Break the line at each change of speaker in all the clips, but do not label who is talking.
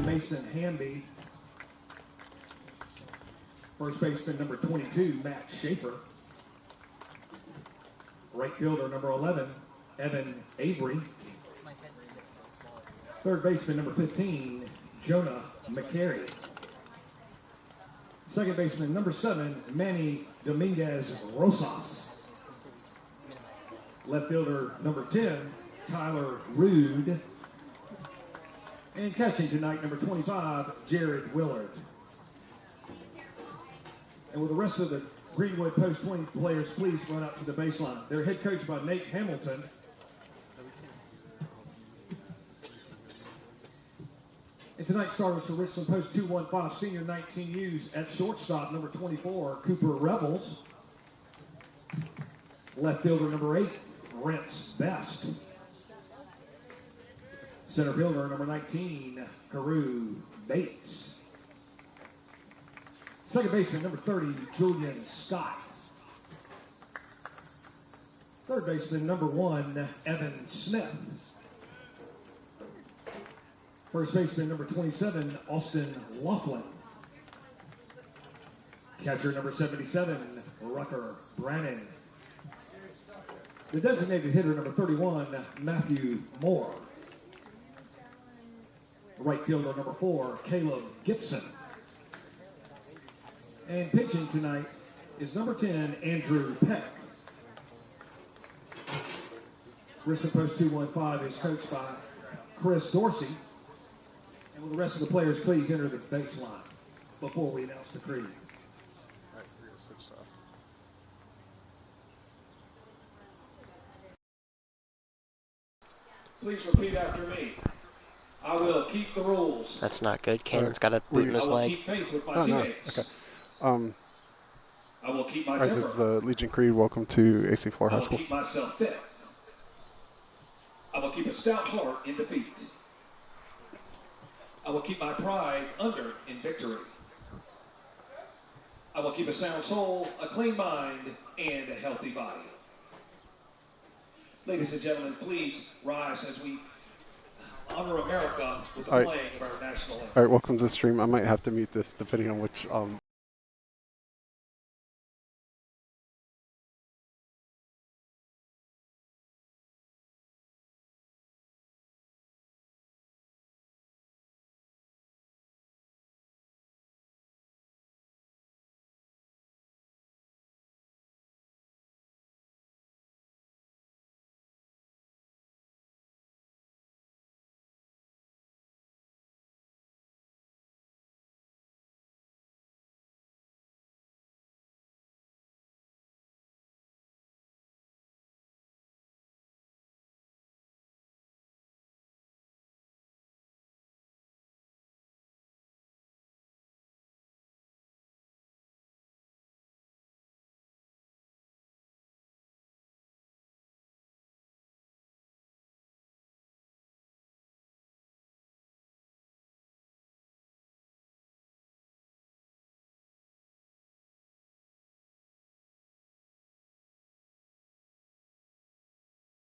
Mason Hamby. First baseman number 22, Matt Schaefer. Right fielder number 11, Evan Avery. Third baseman number 15, Jonah McCary. Second baseman number 7, Manny Dominguez Rosas. Left fielder number 10, Tyler Rude. And catching tonight, number 25, Jared Willard. And will the rest of the Greenwood Post 20 players please run up to the baseline? They're head coached by Nate Hamilton. And tonight's starters for Richland Post 215, senior 19U's at shortstop, number 24, Cooper Rebels. Left fielder number 8, Rents Best. Center fielder number 19, Carew Bates. Second baseman number 30, Julian Scott. Third baseman number 1, Evan Smith. First baseman number 27, Austin Laughlin. Catcher number 77, Rucker Brannon. The designated hitter number 31, Matthew Moore. Right fielder number 4, Caleb Gibson. And pitching tonight is number 10, Andrew Peck. Richland Post 215 is coached by Chris Dorsey. And will the rest of the players please enter the baseline before we announce the creed? Please repeat after me. I will keep the rules.
That's not good. Cannon's got a boot in his leg.
I will keep faith with my teammates.
No. Okay.
I will keep my
temper. This is the Legion Creed. Welcome to AC Flora High School.
I will keep myself fit. I will keep a stout heart in defeat. I will keep my pride under in victory. I will keep a sound soul, a clean mind, and a healthy body. Ladies and gentlemen, please rise as we honor America with the playing of our national anthem.
All right, welcome to the stream. I might have to mute this depending on which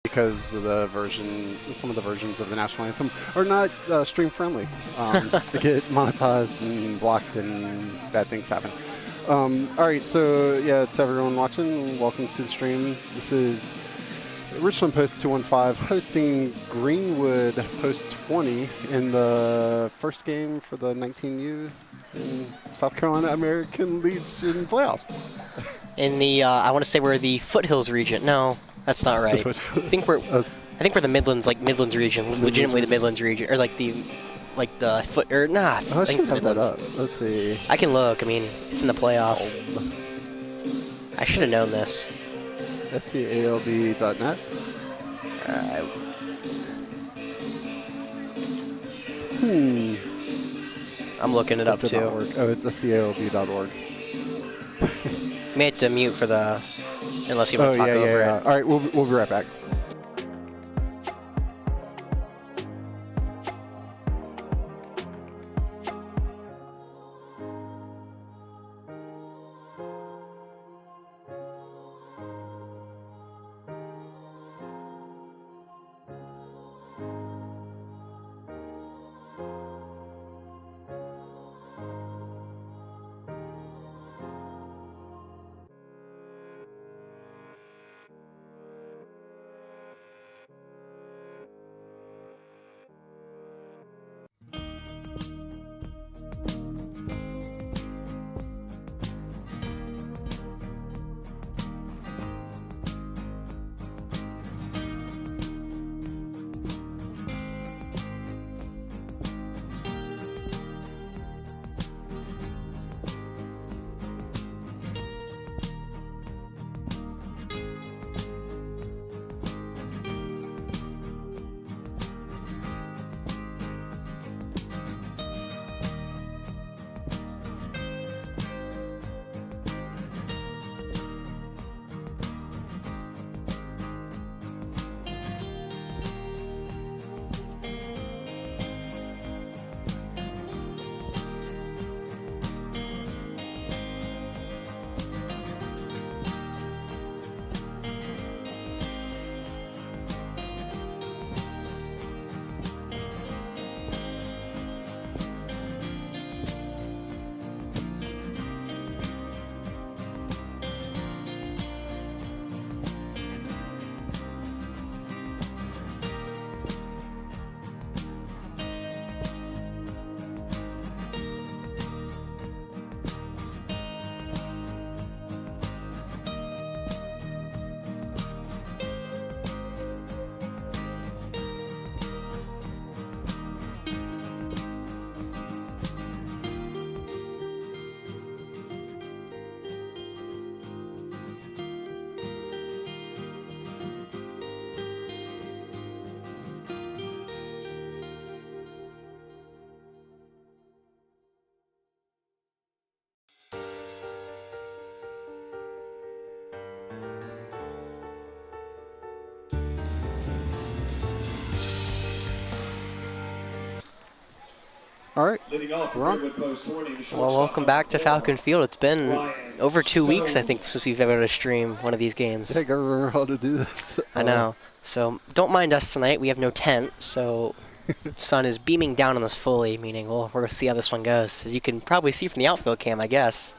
because some of the versions of the national anthem are not stream friendly. They get monetized and blocked and bad things happen. All right, so yeah, to everyone watching, welcome to the stream. This is Richland Post 215 hosting Greenwood Post 20 in the first game for the 19U in South Carolina American Legion playoffs.
In the, I want to say we're the Foothills region. No. That's not right. I think we're the Midlands, like Midlands region, legitimately the Midlands region, or like the foot or nah.
I think it's Midlands. That up. Let's see.
I can look. I mean, it's in the playoffs. I should have known this.
SCALB.net.
I'm looking it up too.
Oh, it's SCALB.org.
May have to mute for the. Unless you want to talk over it.
All right, we'll be right back. All right.
Leading off the
We're on.
Greenwood Post 20, the
Well,
shortstop,
welcome back to Falcon Field. It's been
Ryan
over 2 weeks, I
Stone.
think, since we've ever had to stream one of these games.
I gotta remember how to do this.
I know. So don't mind us tonight. We have no tent, so sun is beaming down on us fully, meaning, well, we're going to see how this one goes. As you can probably see from the outfield cam, I guess.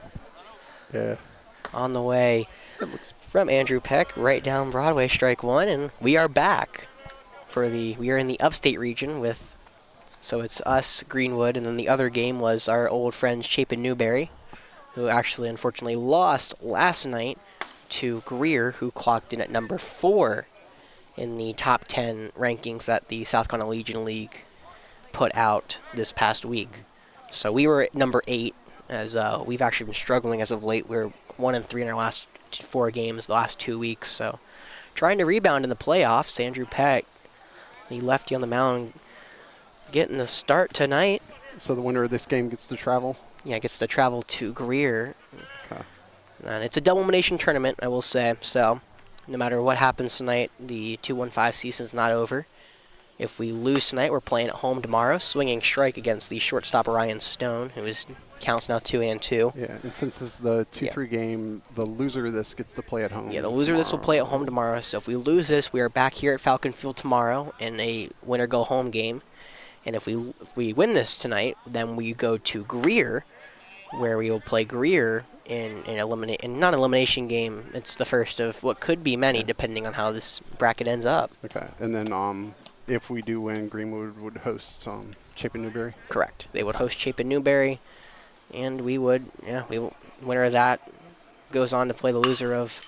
Yeah.
On the way
It looks.
from Andrew Peck, right down Broadway, strike one, and we are back. We are in the upstate region with, so it's us, Greenwood, and then the other game was our old friends Chapin Newberry, who actually unfortunately lost last night to Greer, who clocked in at number 4 in the top 10 rankings that the South Carolina Legion League put out this past week. So we were at number 8, as we've actually been struggling as of late. We're 1-3 in our last 4 games the last 2 weeks, so trying to rebound in the playoffs. Andrew Peck, the lefty on the mound, getting the start tonight.
So the winner of this game gets to travel.
Yeah, gets to travel to Greer.
Okay.
And it's a double elimination tournament, I will say. So no matter what happens tonight, the 2-1-5 season's not over. If we lose tonight, we're playing at home tomorrow, swinging strike against the shortstop Ryan Stone, who counts now 2-2.
Yeah, and since this is the 2-3 game, the loser of this gets to play at home.
Yeah, the loser of this will play at home tomorrow. So if we lose this, we are back here at Falcon Field tomorrow in a winner-go-home game. And if we win this tonight, then we go to Greer, where we will play Greer in not an elimination game. It's the first of what could be many, depending on how this bracket ends up.
Okay, and then if we do win, Greenwood would host Chapin Newberry.
Correct. They would host Chapin Newberry, and winner of that goes on to play the loser of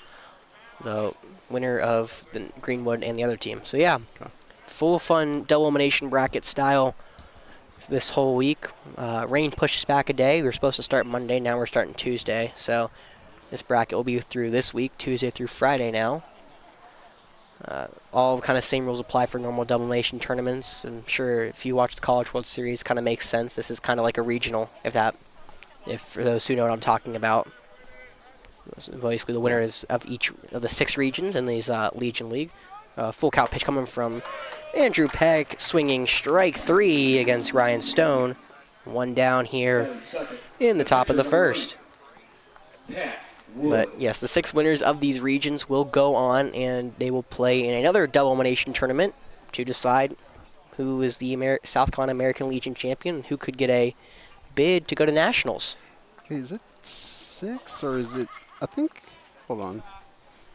the winner of the Greenwood and the other team. So yeah, full fun double elimination bracket style this whole week. Rain pushes back a day. We were supposed to start Monday, now we're starting Tuesday. So this bracket will be through this week, Tuesday through Friday now. All kind of same rules apply for normal double elimination tournaments. I'm sure if you watch the College World Series, kind of makes sense. This is kind of like a regional, if for those who know what I'm talking about. So basically, the winner is of each of the 6 regions in these Legion League. Full count pitch coming from Andrew Peck, swinging strike 3 against Ryan Stone. 1 down here in the top of the first. But yes, the 6 winners of these regions will go on, and they will play in another double elimination tournament to decide who is the South Carolina American Legion champion and who could get a bid to go to nationals.
Hey, is it 6 or is it? I think. Hold on.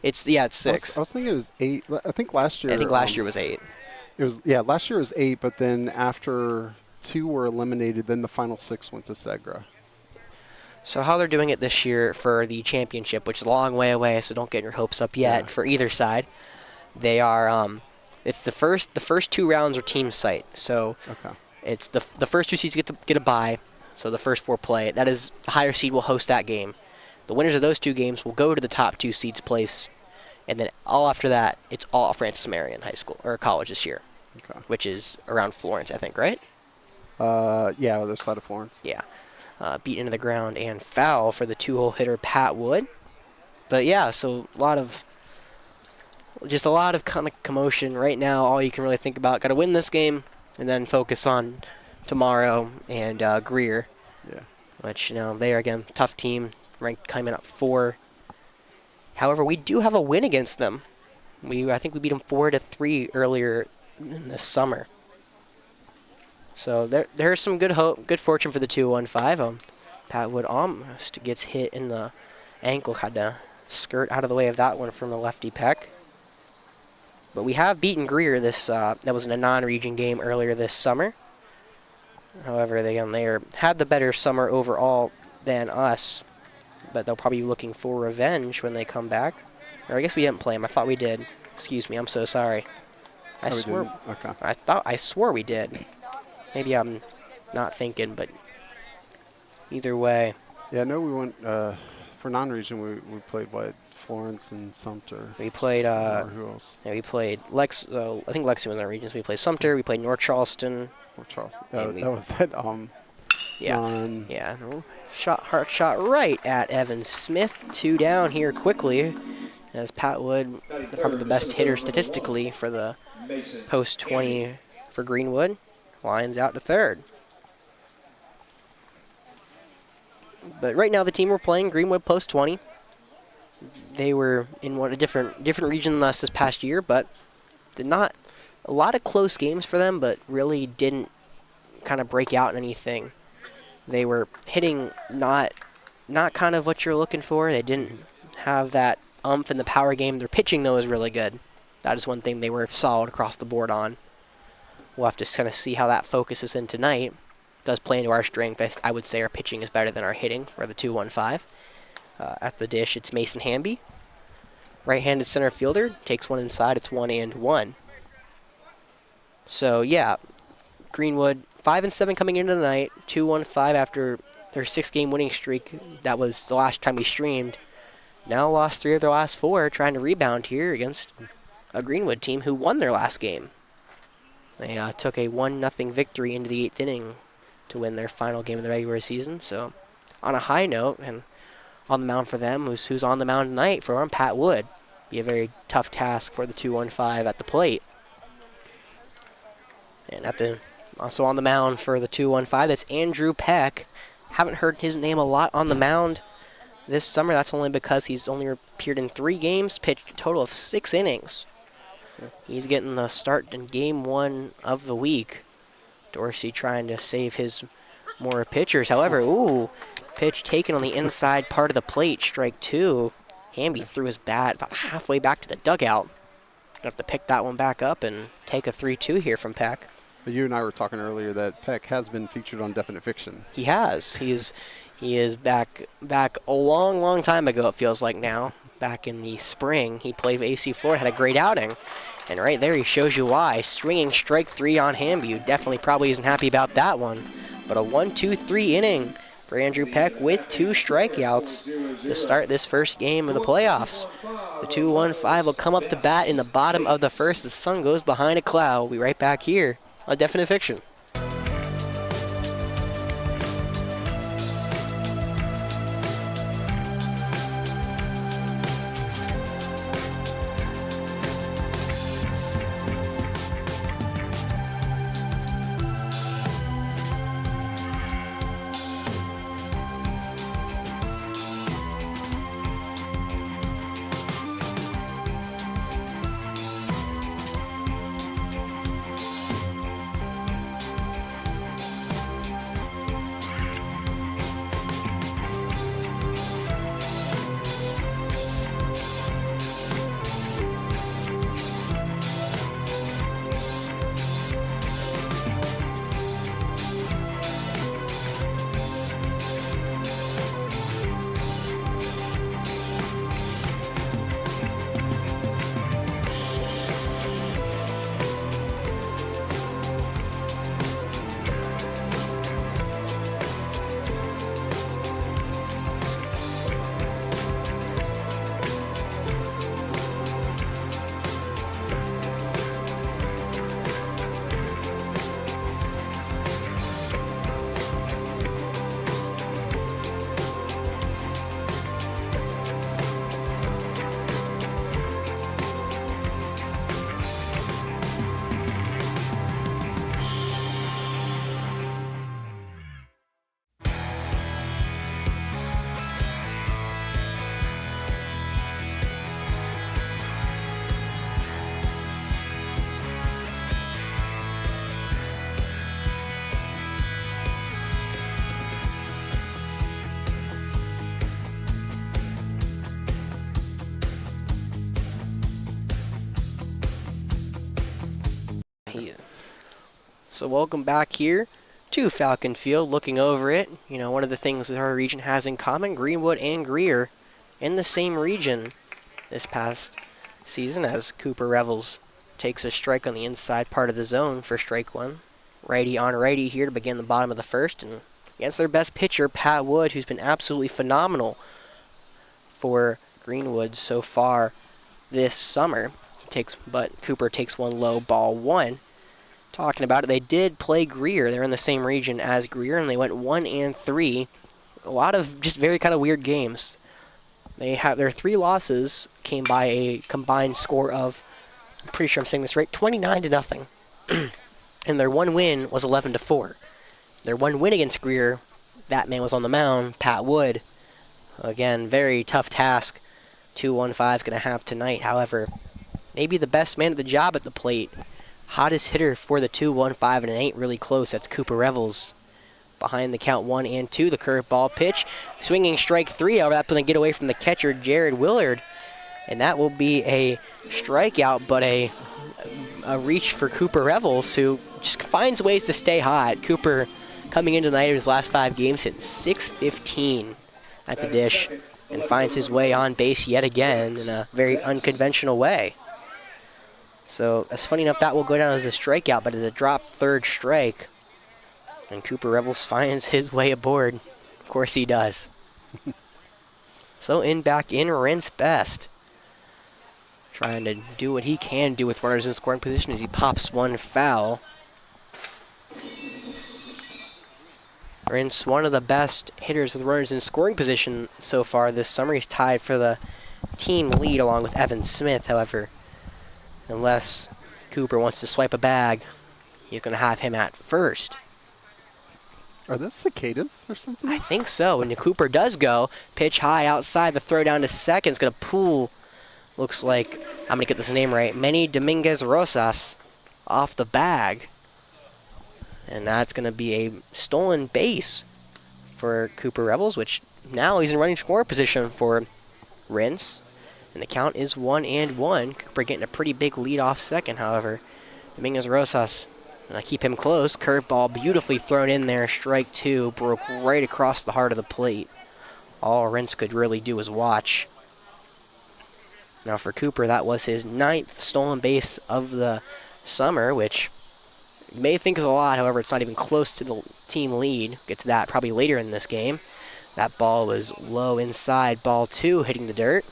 It's 6.
I was thinking it was 8. I think last year.
I think last year was 8.
It was last year was 8, but then after 2 were eliminated, then the final 6 went to Segra.
So how they're doing it this year for the championship, which is a long way away, so don't get your hopes up yet for either side. They are it's the first 2 rounds are team site. So it's the first 2 seeds get a bye. So the first 4 play. That is, the higher seed will host that game. The winners of those 2 games will go to the top 2 seeds place, and then all after that, it's all Francis Marion High School or college this year, which is around Florence, I think, right?
Yeah, other side of Florence.
Yeah. Beat into the ground and foul for the 2-hole hitter Pat Wood. But yeah, so a lot of kind of commotion right now. All you can really think about, got to win this game and then focus on tomorrow and Greer.
Yeah.
Which, they are, again, tough team, ranked coming up 4. However, we do have a win against them. I think we beat them 4-3 earlier in the summer. So there's some good fortune for the 2-1-5. Pat Wood almost gets hit in the ankle, had to skirt out of the way of that one from the lefty Peck. But we have beaten Greer that was in a non-region game earlier this summer. However, they had the better summer overall than us, but they'll probably be looking for revenge when they come back. Or I guess we didn't play them. I thought we did. Excuse me, I'm so sorry. I swore we did. Maybe I'm not thinking, but either way.
Yeah, I know we went for non-region. We played Florence and Sumter.
We played.
Who else?
Yeah, we played I think Lexington was in our regions. We played Sumter. We played North Charleston.
North Charleston. That was that.
Yeah. Hard shot right at Evan Smith. 2 down here quickly, as Pat Wood, probably the best hitter statistically for the post 20 for Greenwood, lines out to third. But right now, the team we're playing, Greenwood Post 20. They were in a different region than us this past year, but did not a lot of close games for them, but really didn't kind of break out in anything. They were hitting not kind of what you're looking for. They didn't have that umph in the power game. Their pitching, though, is really good. That is one thing they were solid across the board on. We'll have to kind of see how that focuses in tonight. It does play into our strength. I would say our pitching is better than our hitting for the 2-1-5. At the dish, it's Mason Hamby. Right-handed center fielder. Takes one inside. It's 1-1. So, yeah, Greenwood 5-7 coming into the night. 2-1-5 after their 6-game winning streak. That was the last time we streamed. Now lost 3 of their last 4, trying to rebound here against a Greenwood team who won their last game. They took a 1-0 victory into the 8th inning to win their final game of the regular season. So, on a high note, and on the mound for them, who's on the mound tonight for them, Pat Wood. Be a very tough task for the 2-1-5 at the plate. And also on the mound for the 2-1-5, that's Andrew Peck. Haven't heard his name a lot on the mound this summer. That's only because he's only appeared in 3 games, pitched a total of 6 innings. He's getting the start in game 1 of the week. Dorsey trying to save his more pitchers. However, pitch taken on the inside part of the plate, strike 2. Hamby threw his bat about halfway back to the dugout. Gonna have to pick that one back up and take a 3-2 here from Peck.
But you and I were talking earlier that Peck has been featured on Definite Fiction.
He has. He is back a long time ago, it feels like now. Back in the spring, he played with AC Flora, had a great outing. And right there, he shows you why. Swinging strike 3 on Hamby. You definitely probably isn't happy about that one. But a 1-2-3 inning for Andrew Peck with 2 strikeouts to start this first game of the playoffs. The 2-1-5 will come up to bat in the bottom of the first. The sun goes behind a cloud. We'll be right back here on Definite Fiction. So welcome back here to Falcon Field, looking over it. You know, one of the things that our region has in common, Greenwood and Greer in the same region this past season, as Cooper Revels takes a strike on the inside part of the zone for strike 1. Righty on righty here to begin the bottom of the first, and against their best pitcher, Pat Wood, who's been absolutely phenomenal for Greenwood so far this summer. But Cooper takes one low, ball 1. Talking about it, they did play Greer. They're in the same region as Greer, and they went 1-3. A lot of just very kind of weird games. Their 3 losses came by a combined score of, I'm pretty sure I'm saying this right, 29-0. And their 1 win was 11-4. Their 1 win against Greer that man was on the mound, Pat Wood. Again, very tough task 215 is going to have tonight. However, maybe the best man at the job at the plate. Hottest hitter for the 215, and it ain't really close. That's Cooper Revels. Behind the count 1-2, the curveball pitch. Swinging strike 3. However, that's going to get away from the catcher, Jared Willard. And that will be a strikeout, but a reach for Cooper Revels, who just finds ways to stay hot. Cooper coming into tonight in his last 5 games, hitting .615 at the dish, and finds his way on base yet again in a very unconventional way. So that's funny enough, that will go down as a strikeout, but as a drop third strike. And Cooper Revels finds his way aboard. Of course he does. So back in Rentz Best. Trying to do what he can do with runners in scoring position as he pops one foul. Rentz, one of the best hitters with runners in scoring position so far this summer. He's tied for the team lead along with Evan Smith. However, unless Cooper wants to swipe a bag, he's going to have him at first.
Are those cicadas or something?
I think so. When Cooper does go, pitch high outside, the throw down to second. It's going to pull, looks like, I'm going to get this name right, Manny Dominguez Rosas off the bag. And that's going to be a stolen base for Cooper Revels, which now he's in running scoring position for Rentz. And the count is 1-1. Cooper getting a pretty big lead off second, however. Dominguez Rosas going to keep him close. Curveball beautifully thrown in there. Strike 2, broke right across the heart of the plate. All Rentz could really do was watch. Now for Cooper, that was his 9th stolen base of the summer, which you may think is a lot. However, it's not even close to the team lead. Get to that probably later in this game. That ball was low inside. Ball 2 hitting the dirt.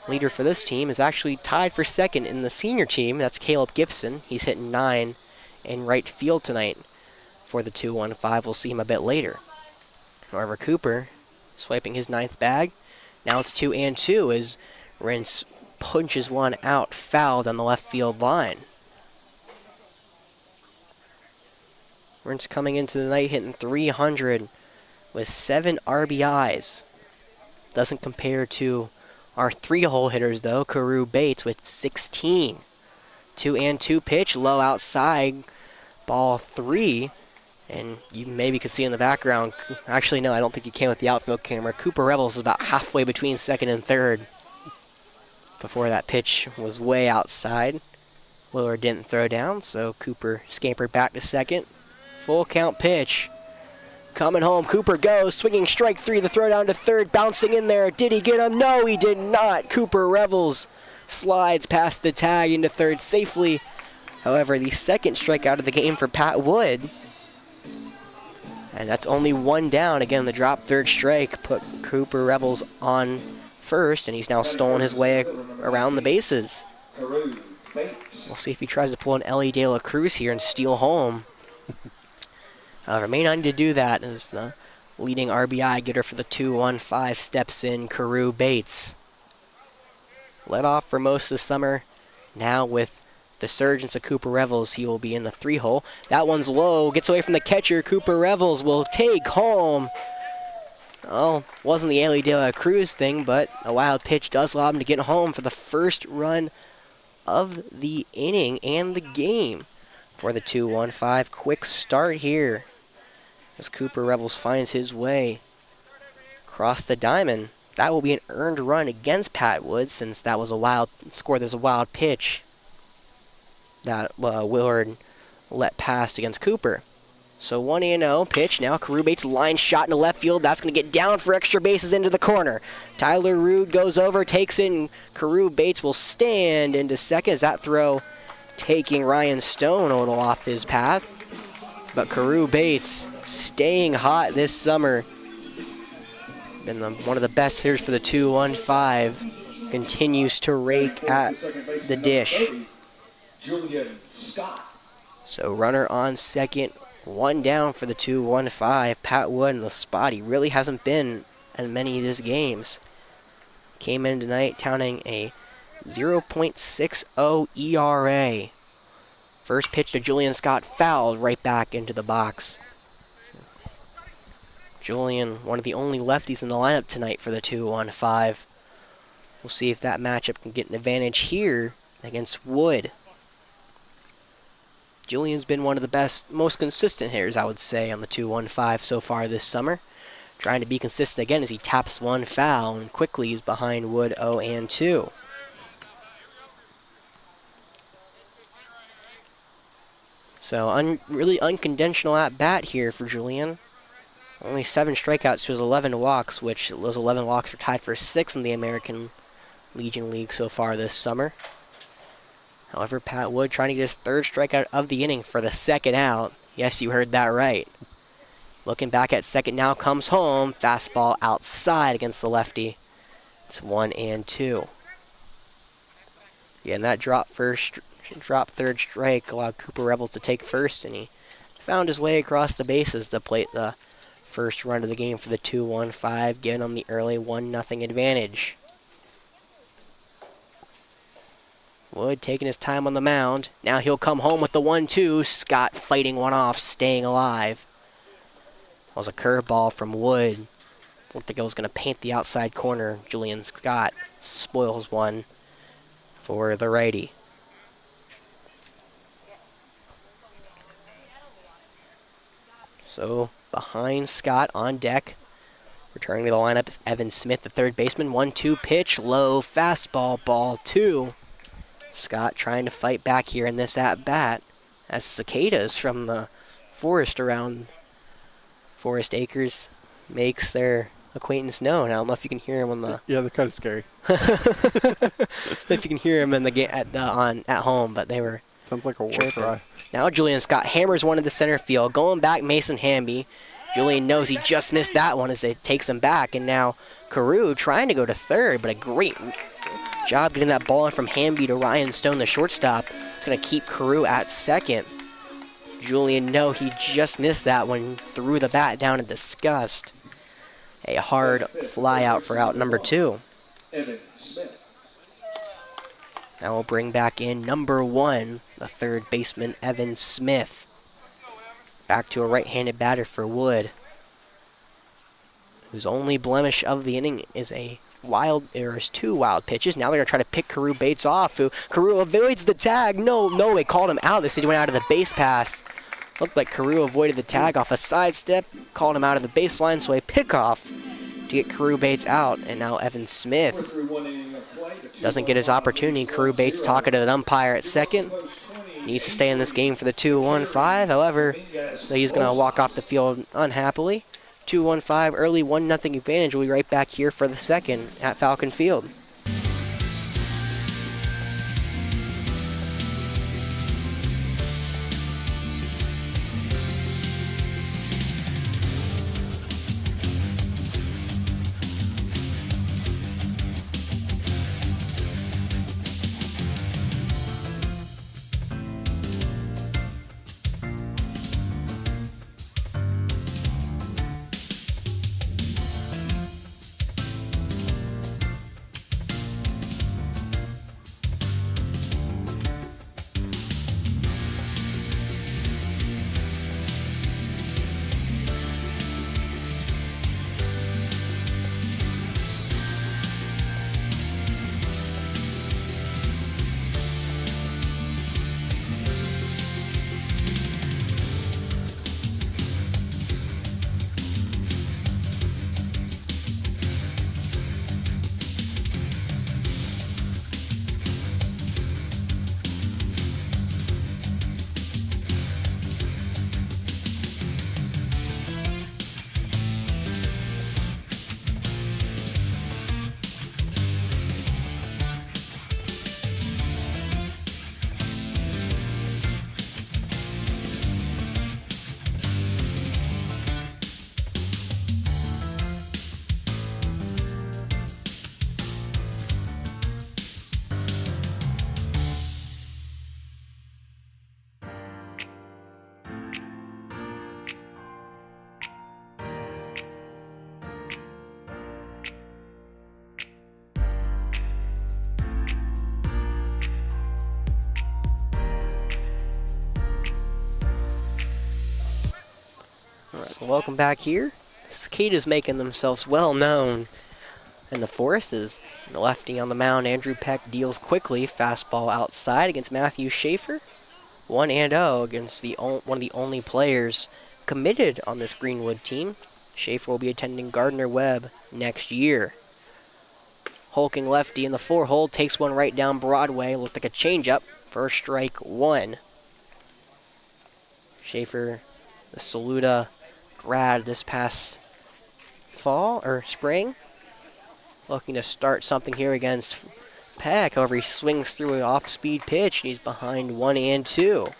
Leader for this team is actually tied for second in the senior team. That's Caleb Gibson. He's hitting 9 in right field tonight for the 215. We'll see him a bit later. However, Cooper swiping his 9th bag. Now it's 2-2 as Rentz punches one out, fouled on the left field line. Rentz coming into the night hitting .300 with 7 RBIs. Doesn't compare to our 3-hole hitters, though. Carew Bates with 16. 2-2 pitch, low outside, ball 3. And you maybe could see in the background, actually no, I don't think you can with the outfield camera. Cooper Revels is about halfway between second and third before that pitch was way outside. Willard didn't throw down, so Cooper scampered back to second. Full count pitch. Coming home, Cooper goes, swinging strike 3, the throw down to third, bouncing in there. Did he get him? No, he did not. Cooper Revels slides past the tag into third safely. However, the second strikeout of the game for Pat Wood. And that's only 1 down. Again, the drop third strike put Cooper Revels on first, and he's now stolen his way around the bases. We'll see if he tries to pull an Ellie De La Cruz here and steal home. However, may not need to do that as the leading RBI getter for the 215 steps in, Carew Bates. Led off for most of the summer. Now with the surgence of Cooper Revels, he will be in the 3-hole. That one's low, gets away from the catcher. Cooper Revels will take home. Oh, wasn't the Ellie De La Cruz thing, but a wild pitch does allow him to get home for the first run of the inning and the game for the 215. Quick start here as Cooper Revels finds his way across the diamond. That will be an earned run against Pat Wood, since that was a wild score. There's a wild pitch that Willard let pass against Cooper. So 1-0 pitch. Now Carew Bates line shot into left field. That's going to get down for extra bases into the corner. Tyler Rude goes over, takes it, and Carew Bates will stand into second as that throw taking Ryan Stone a little off his path. But Carew Bates staying hot this summer. Been one of the best hitters for the 215. Continues to rake at the dish. So runner on second, 1 down for the 215. Pat Wood in the spot. He really hasn't been in many of these games. Came in tonight touting a 0.60 ERA. First pitch to Julian Scott, fouled right back into the box. Julian, one of the only lefties in the lineup tonight for the 2-1-5. We'll see if that matchup can get an advantage here against Wood. Julian's been one of the best, most consistent hitters, I would say, on the 2-1-5 so far this summer. Trying to be consistent again as he taps one foul and quickly is behind Wood 0-2. So really unconventional at bat here for Julian. Only 7 strikeouts to his 11 walks, which those 11 walks are tied for 6th in the American Legion League so far this summer. However, Pat Wood trying to get his 3rd strikeout of the inning for the 2nd out. Yes, you heard that right. Looking back at second now, comes home. Fastball outside against the lefty. It's 1-2. Yeah, and that drop 3rd strike allowed Cooper Rebels to take first, and he found his way across the bases to plate the first run of the game for the 2-1-5, giving him the early 1-0 advantage. Wood taking his time on the mound. Now he'll come home with the 1-2. Scott fighting one off, staying alive. That was a curveball from Wood. Looked like it was going to paint the outside corner. Julian Scott spoils one for the righty. So behind Scott on deck. Returning to the lineup is Evan Smith, the 3rd baseman. 1-2 pitch, low fastball, ball 2. Scott trying to fight back here in this at-bat as cicadas from the forest around Forest Acres makes their acquaintance known. I don't know if you can hear him on the...
Yeah, they're kind of scary.
if you can hear him in the at home, but they were...
Sounds like a war
chirping.
cry.
Now Julian Scott hammers one into center field. Going back, Mason Hamby. Julian knows he just missed that one as it takes him back. And now Carew trying to go to 3rd, but a great job getting that ball in from Hamby to Ryan Stone, the shortstop. It's going to keep Carew at 2nd. Julian, no, he just missed that one. Threw the bat down in disgust. A hard fly out for out number 2.
Evan Smith.
Now we'll bring back in number 1, the 3rd baseman, Evan Smith. Back to a right-handed batter for Wood, whose only blemish of the inning is is 2 wild pitches. Now they're going to try to pick Carew Bates off. Carew avoids the tag. No, they called him out. They said he went out of the base pass. Looked like Carew avoided the tag off a sidestep. Called him out of the baseline, so a pickoff to get Carew Bates out. And now Evan Smith doesn't get his opportunity. Carew Bates talking to the umpire at 2nd. Needs to stay in this game for the 2-1-5. However, he's going to walk off the field unhappily. 2-1-5, early 1-0 advantage. We'll be right back here for the 2nd at Falcon Field. So welcome back here cicadas making themselves well known in the forests. The lefty on the mound, Andrew Peck, deals quickly. Fastball outside against Matthew Schaefer. 1-0 against one of the only players committed on this Greenwood team. Schaefer will be attending Gardner-Webb next year. Hulking lefty in the 4-hole, takes one right down Broadway. Looked like a changeup for strike one. Schaefer, the Saluda grad this past fall or spring, looking to start something here against Peck. However, he swings through an off-speed pitch, and he's behind 1-2.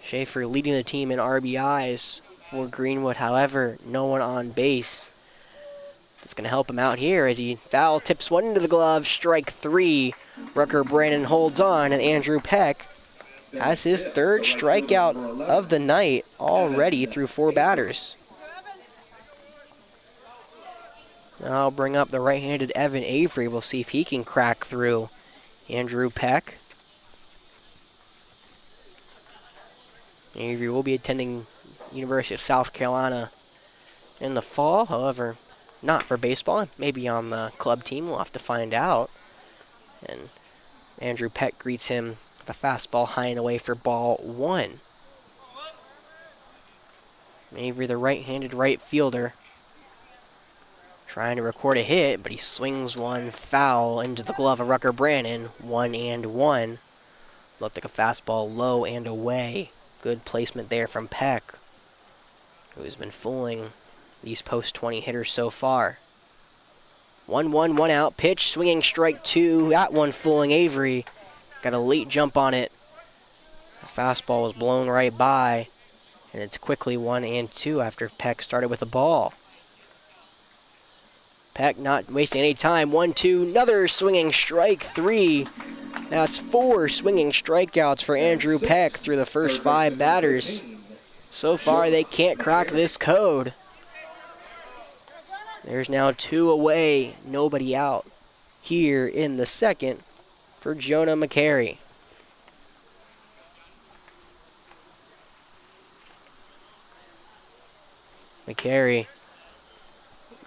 Schaefer leading the team in RBIs for Greenwood. However, no one on base. That's going to help him out here as he foul tips one into the glove. Strike three. Rucker Brandon holds on, and Andrew Peck has his third strikeout of the night already through 4 batters. Now I'll bring up the right-handed Evan Avery. We'll see if he can crack through Andrew Peck. Avery will be attending University of South Carolina in the fall. However, not for baseball. Maybe on the club team. We'll have to find out. And Andrew Peck greets him with a fastball high and away for ball one. Avery, the right-handed right fielder, trying to record a hit, but he swings one foul into the glove of Rucker Brandon. 1-1. Looked like a fastball low and away. Good placement there from Peck, who's been fooling these post-20 hitters so far. 1-1, 1 out. Pitch, swinging strike two. That one fooling Avery. Got a late jump on it. The fastball was blown right by, and it's quickly 1-2 after Peck started with a ball. Peck not wasting any time. 1-2, another swinging strike three. That's 4 swinging strikeouts for Andrew Peck through the first 5 batters. So far, they can't crack this code. There's now 2 away, nobody out here in the second for Jonah McCary. McCary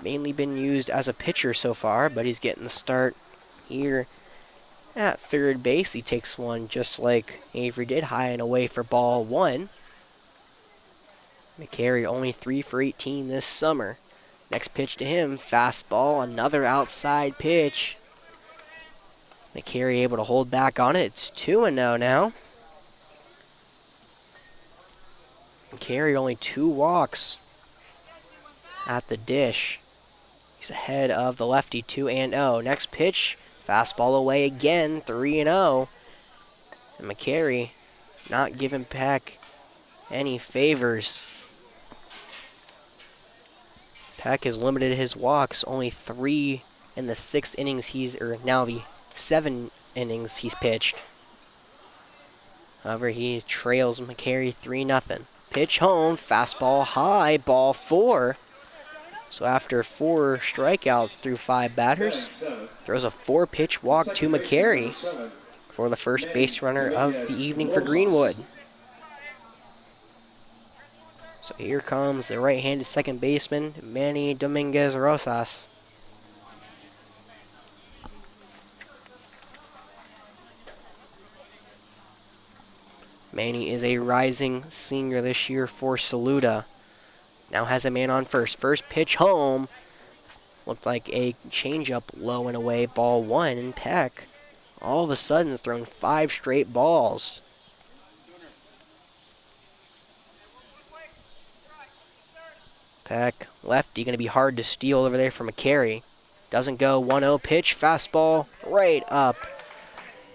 mainly been used as a pitcher so far, but he's getting the start here at third base. He takes one just like Avery did, high and away for ball one. McCary only 3 for 18 this summer. Next pitch to him, fastball, another outside pitch. McCary able to hold back on it. It's 2-0 now. McCary only 2 walks at the dish. He's ahead of the lefty, 2-0. Next pitch, fastball away again, 3-0. And McCary not giving Peck any favors. Peck has limited his walks, only 3 in the 6 innings now the 7 innings he's pitched. However, he trails McCary 3-0. Pitch home, fastball high, ball 4. So after 4 strikeouts through 5 batters, throws a 4-pitch walk to McCary for the first base runner of the evening for Greenwood. So here comes the right-handed second baseman, Manny Dominguez Rosas. Manny is a rising senior this year for Saluda. Now has a man on first. First pitch home. Looked like a changeup low and away, ball 1. And Peck all of a sudden has thrown 5 straight balls. Peck, lefty, going to be hard to steal over there for McCary. Doesn't go. 1-0 pitch, fastball right up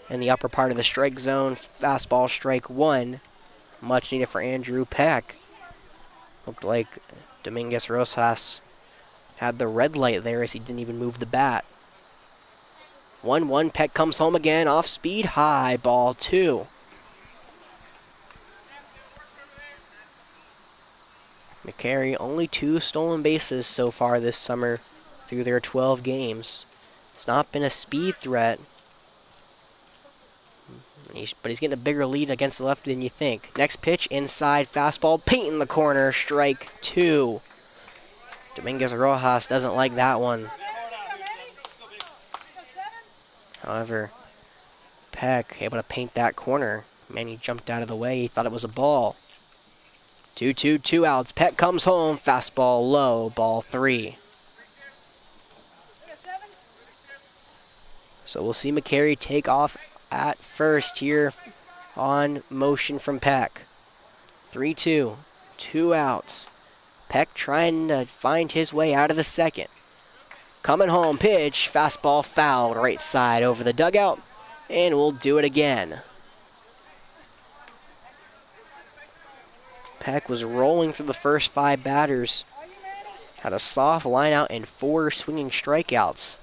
in the upper part of the strike zone. Fastball strike 1. Much needed for Andrew Peck. Looked like Dominguez Rosas had the red light there as he didn't even move the bat. 1-1, Peck comes home again, off speed, high, ball 2. McCary only 2 stolen bases so far this summer through their 12 games. It's not been a speed threat. But he's getting a bigger lead against the lefty than you think. Next pitch, inside fastball, paint in the corner, strike 2. Dominguez Rojas doesn't like that one. However, Peck able to paint that corner. Man, he jumped out of the way. He thought it was a ball. 2-2, 2 outs. Peck comes home. Fastball low. Ball 3. So we'll see McCary take off at first here on motion from Peck. 3-2, 2 outs. Peck trying to find his way out of the second. Coming home, pitch, fastball fouled right side over the dugout, and we'll do it again. Peck was rolling through the first 5 batters. Had a soft line out and 4 swinging strikeouts.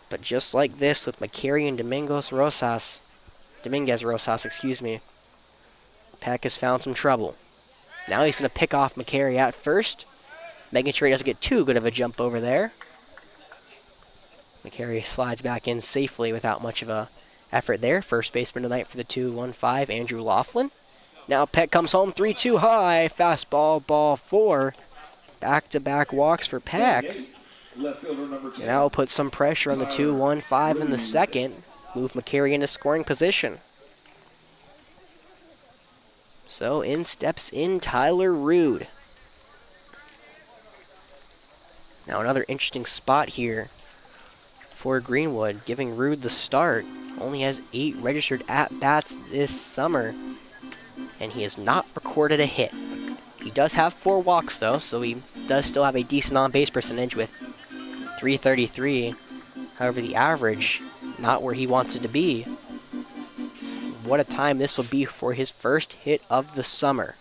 But just like this with McCary and Dominguez Rosas, Peck has found some trouble. Now he's going to pick off McCary at first, making sure he doesn't get too good of a jump over there. McCary slides back in safely without much of a effort there. First baseman tonight for the 2-1-5, Andrew Laughlin. Now Peck comes home, 3-2 high, fastball, ball 4. Back-to-back walks for Peck. And that will put some pressure on the 2-1-5 in the second. Move McCary into scoring position. So in steps in Tyler Rude. Now another interesting spot here for Greenwood, giving Rude the start. Only has 8 registered at-bats this summer, and he has not recorded a hit. He does have 4 walks, though, so he does still have a decent on-base percentage with .333. However, the average, not where he wants it to be. What a time this will be for his first hit of the summer.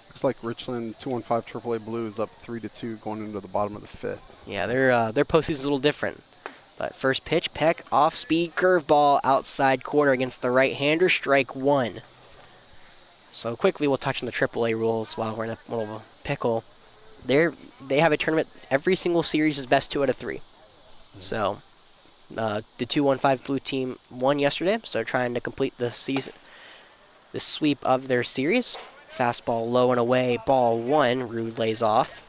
Looks like Richland 215 AAA Blues up 3-2 going into the bottom of the 5th.
Yeah, their postseason's a little different. But first pitch, Peck, off-speed curveball, outside corner against the right-hander, strike 1. So quickly we'll touch on the AAA rules while we're in a little pickle. They have a tournament, every single series is best 2 out of 3. So the 215 Blue team won yesterday, so they're trying to complete the sweep of their series. Fastball low and away, ball 1, Rude lays off.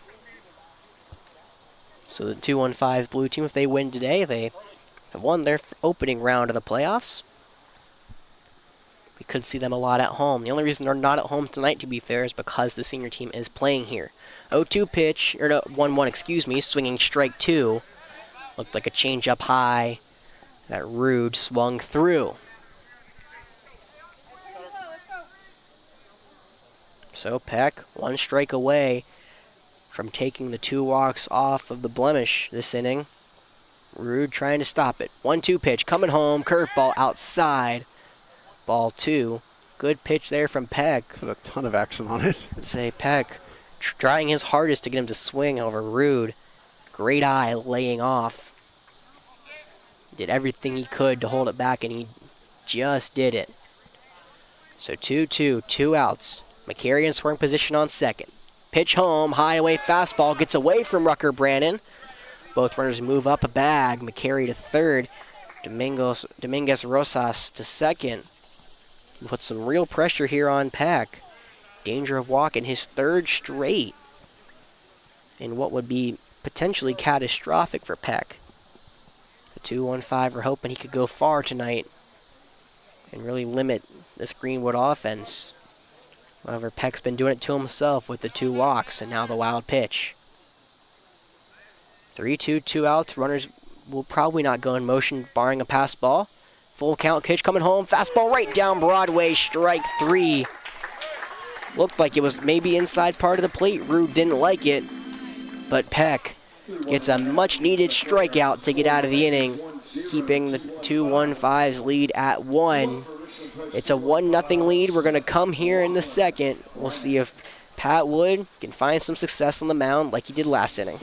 So the 215 Blue team, if they win today, they have won their opening round of the playoffs. We could see them a lot at home. The only reason they're not at home tonight, to be fair, is because the senior team is playing here. 0-2 pitch, or no, 1-1, excuse me, swinging strike 2. Looked like a change-up high that Rude swung through. So Peck, 1 strike away from taking the 2 walks off of the blemish this inning. Rude trying to stop it. 1-2 pitch, coming home, curveball outside. Ball 2. Good pitch there from Peck.
Got a ton of action on it.
I'd say Peck trying his hardest to get him to swing over Rude. Great eye laying off. Did everything he could to hold it back, and he just did it. So 2-2, 2 outs. McCary in scoring position on second. Pitch home, high away fastball, gets away from Rucker Brannon. Both runners move up a bag. McCary to third. Dominguez Rosas to second. Put some real pressure here on Peck. Danger of walking his 3rd straight in what would be potentially catastrophic for Peck. The 215 are hoping he could go far tonight and really limit this Greenwood offense. However, Peck's been doing it to himself with the 2 walks and now the wild pitch. 3-2, 2 outs. Runners will probably not go in motion, barring a pass ball. Full count pitch coming home. Fastball right down Broadway, strike 3. Looked like it was maybe inside part of the plate. Rude didn't like it, but Peck gets a much-needed strikeout to get out of the inning, keeping the 215's lead at 1. It's a 1-0 lead. We're going to come here in the second. We'll see if Pat Wood can find some success on the mound like he did last inning.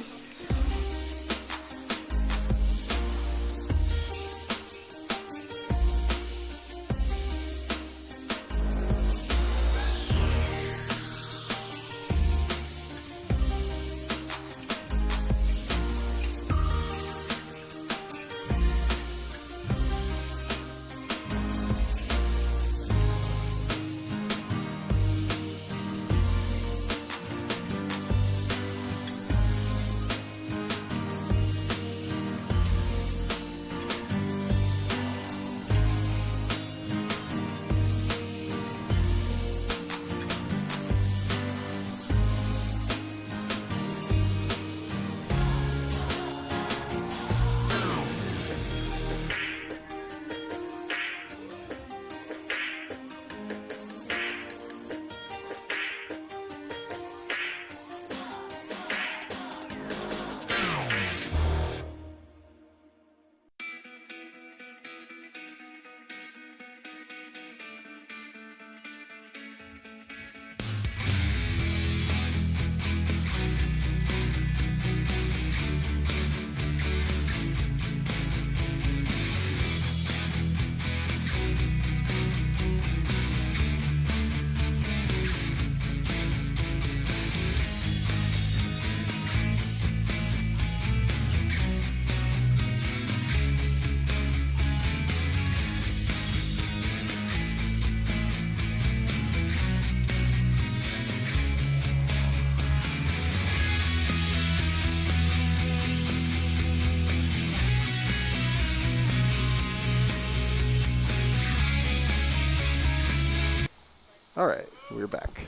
All right, we're back.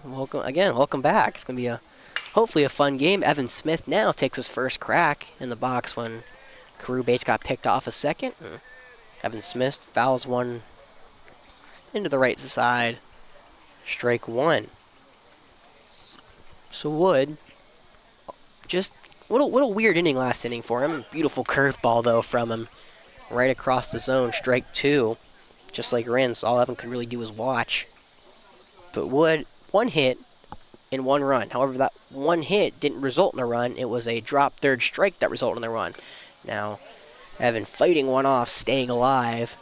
Welcome back. It's going to be hopefully a fun game. Evan Smith now takes his first crack in the box when Carew Bates got picked off a second. Evan Smith fouls one into the right side. Strike one. So Wood, just what a weird inning last inning for him. Beautiful curveball, though, from him. Right across the zone, strike two. Just like Rins, all Evan could really do was watch. But Wood, one hit and one run. However, that one hit didn't result in a run. It was a drop third strike that resulted in the run. Now, Evan fighting one off, staying alive.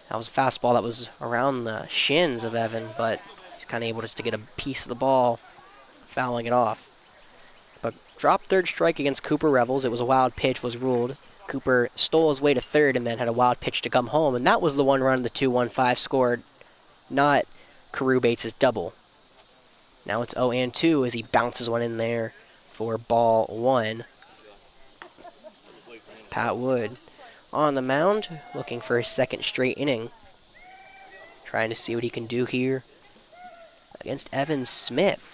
That was a fastball that was around the shins of Evan, but he's kind of able just to get a piece of the ball, fouling it off. But drop third strike against Cooper Rebels. It was a wild pitch, was ruled. Cooper stole his way to third and then had a wild pitch to come home, and that was the one run the 2-1-5 scored, not Carew Bates' double. Now it's 0-2 as he bounces one in there for ball one. Pat Wood on the mound, looking for his second straight inning. Trying to see what he can do here against Evan Smith.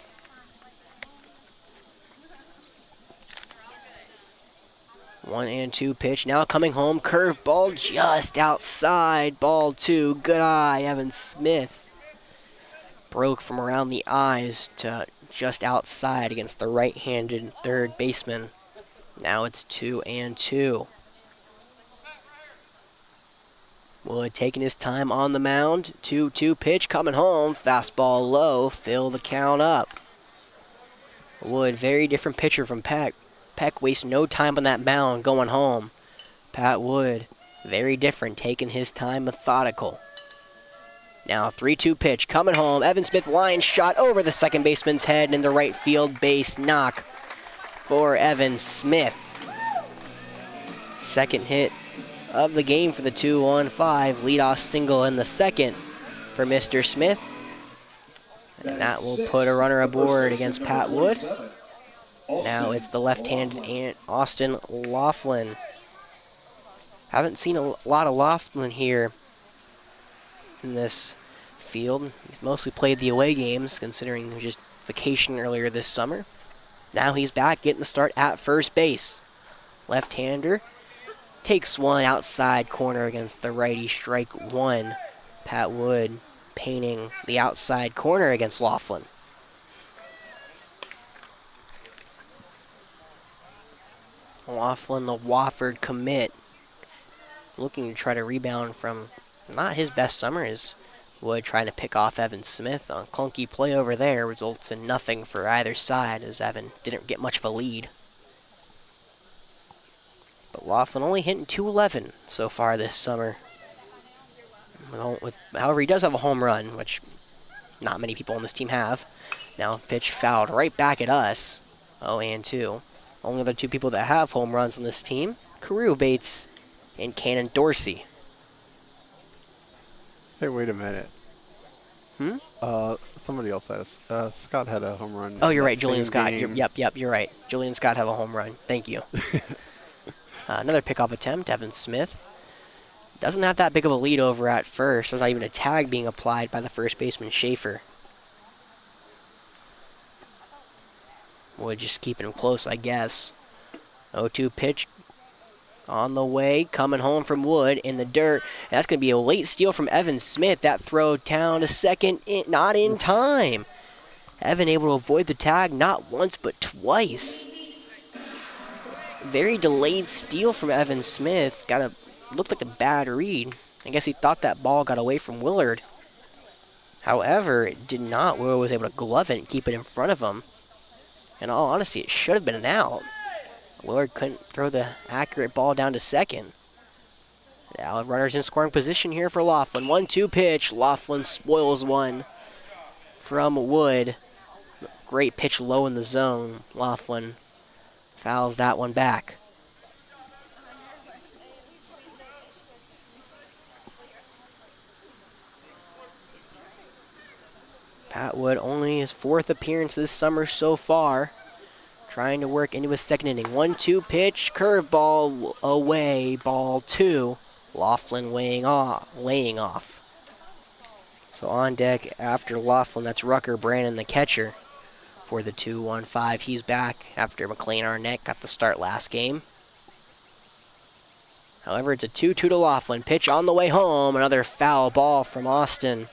1-2 pitch. Now coming home. Curveball just outside. Ball two. Good eye. Evan Smith broke from around the eyes to just outside against the right-handed third baseman. Now it's 2-2. Wood taking his time on the mound. 2-2 pitch coming home. Fastball low. Fill the count up. Wood, very different pitcher from Peck. Peck wastes no time on that mound going home. Pat Wood, very different, taking his time, methodical. Now 3-2 pitch coming home. Evan Smith line shot over the second baseman's head and in the right field base knock for Evan Smith. Second hit of the game for the 2-1-5. Leadoff single in the second for Mr. Smith. And that will put a runner aboard against Pat Wood. Now it's the left-handed Austin Laughlin. Haven't seen a lot of Laughlin here in this field. He's mostly played the away games, considering he was just vacation earlier this summer. Now he's back getting the start at first base. Left-hander takes one outside corner against the righty, strike one. Pat Wood painting the outside corner against Laughlin. Laughlin, the Wofford commit, looking to try to rebound from not his best summer. Is Wood trying to pick off Evan Smith. A clunky play over there results in nothing for either side, as Evan didn't get much of a lead. But Laughlin only hitting .211 so far this summer. However, he does have a home run, which not many people on this team have. Now pitch fouled right back at us. 0-2. Only other two people that have home runs on this team, Carew Bates and Cannon Dorsey.
Hey, wait a minute. Somebody else has. Scott had a home run.
Oh, you're right, Julian Scott. You're right. Julian Scott have a home run. Thank you. Another pickoff attempt, Evan Smith. Doesn't have that big of a lead over at first. There's not even a tag being applied by the first baseman, Schaefer. Wood just keeping him close, I guess. 0-2 pitch on the way, coming home from Wood in the dirt. And that's going to be a late steal from Evan Smith. That throw down to second, not in time. Evan able to avoid the tag not once but twice. Very delayed steal from Evan Smith. Looked like a bad read. I guess he thought that ball got away from Willard. However, it did not. Willard was able to glove it and keep it in front of him. In all honesty, it should have been an out. Willard couldn't throw the accurate ball down to second. Now runners in scoring position here for Laughlin. 1-2 pitch. Laughlin spoils one from Wood. Great pitch low in the zone. Laughlin fouls that one back. Pat Wood only his fourth appearance this summer so far. Trying to work into his second inning. 1-2 pitch, curveball away, ball two. Laughlin laying off. So on deck after Laughlin, that's Rucker Brandon, the catcher for the 2-1-5. He's back after McLean Arnett got the start last game. However, it's a 2-2 to Laughlin. Pitch on the way home. Another foul ball from Austin,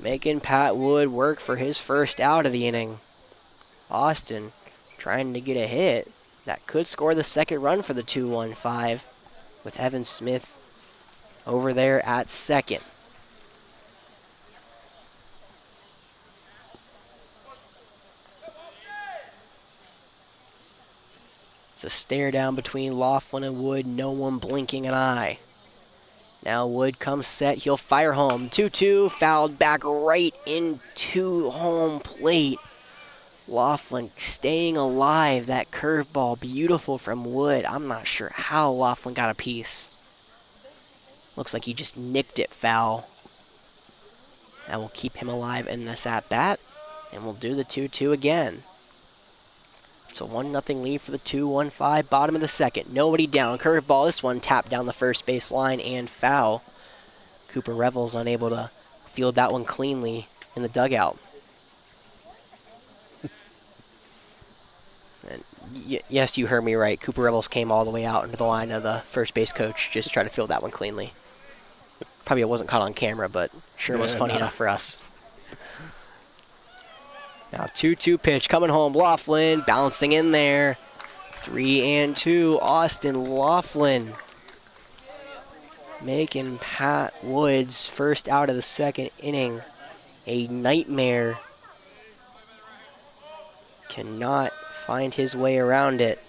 making Pat Wood work for his first out of the inning. Austin trying to get a hit that could score the second run for the 2-1-5 with Evan Smith over there at second. It's a stare down between Laughlin and Wood, no one blinking an eye. Now Wood comes set, he'll fire home. 2-2, fouled back right into home plate. Laughlin staying alive, that curveball, beautiful from Wood. I'm not sure how Laughlin got a piece. Looks like he just nicked it foul. That will keep him alive in this at-bat, and we'll do the 2-2 again. It's a 1-0 lead for the 2-1-5, bottom of the second. Nobody down. Curveball, this one tapped down the first base line and foul. Cooper Revels unable to field that one cleanly in the dugout. And yes, you heard me right. Cooper Revels came all the way out into the line of the first base coach just to try to field that one cleanly. Probably it wasn't caught on camera, but sure was funny enough for us. Now 2-2 pitch coming home. Laughlin bouncing in there. 3-2. Austin Laughlin making Pat Wood's first out of the second inning a nightmare. Cannot find his way around it.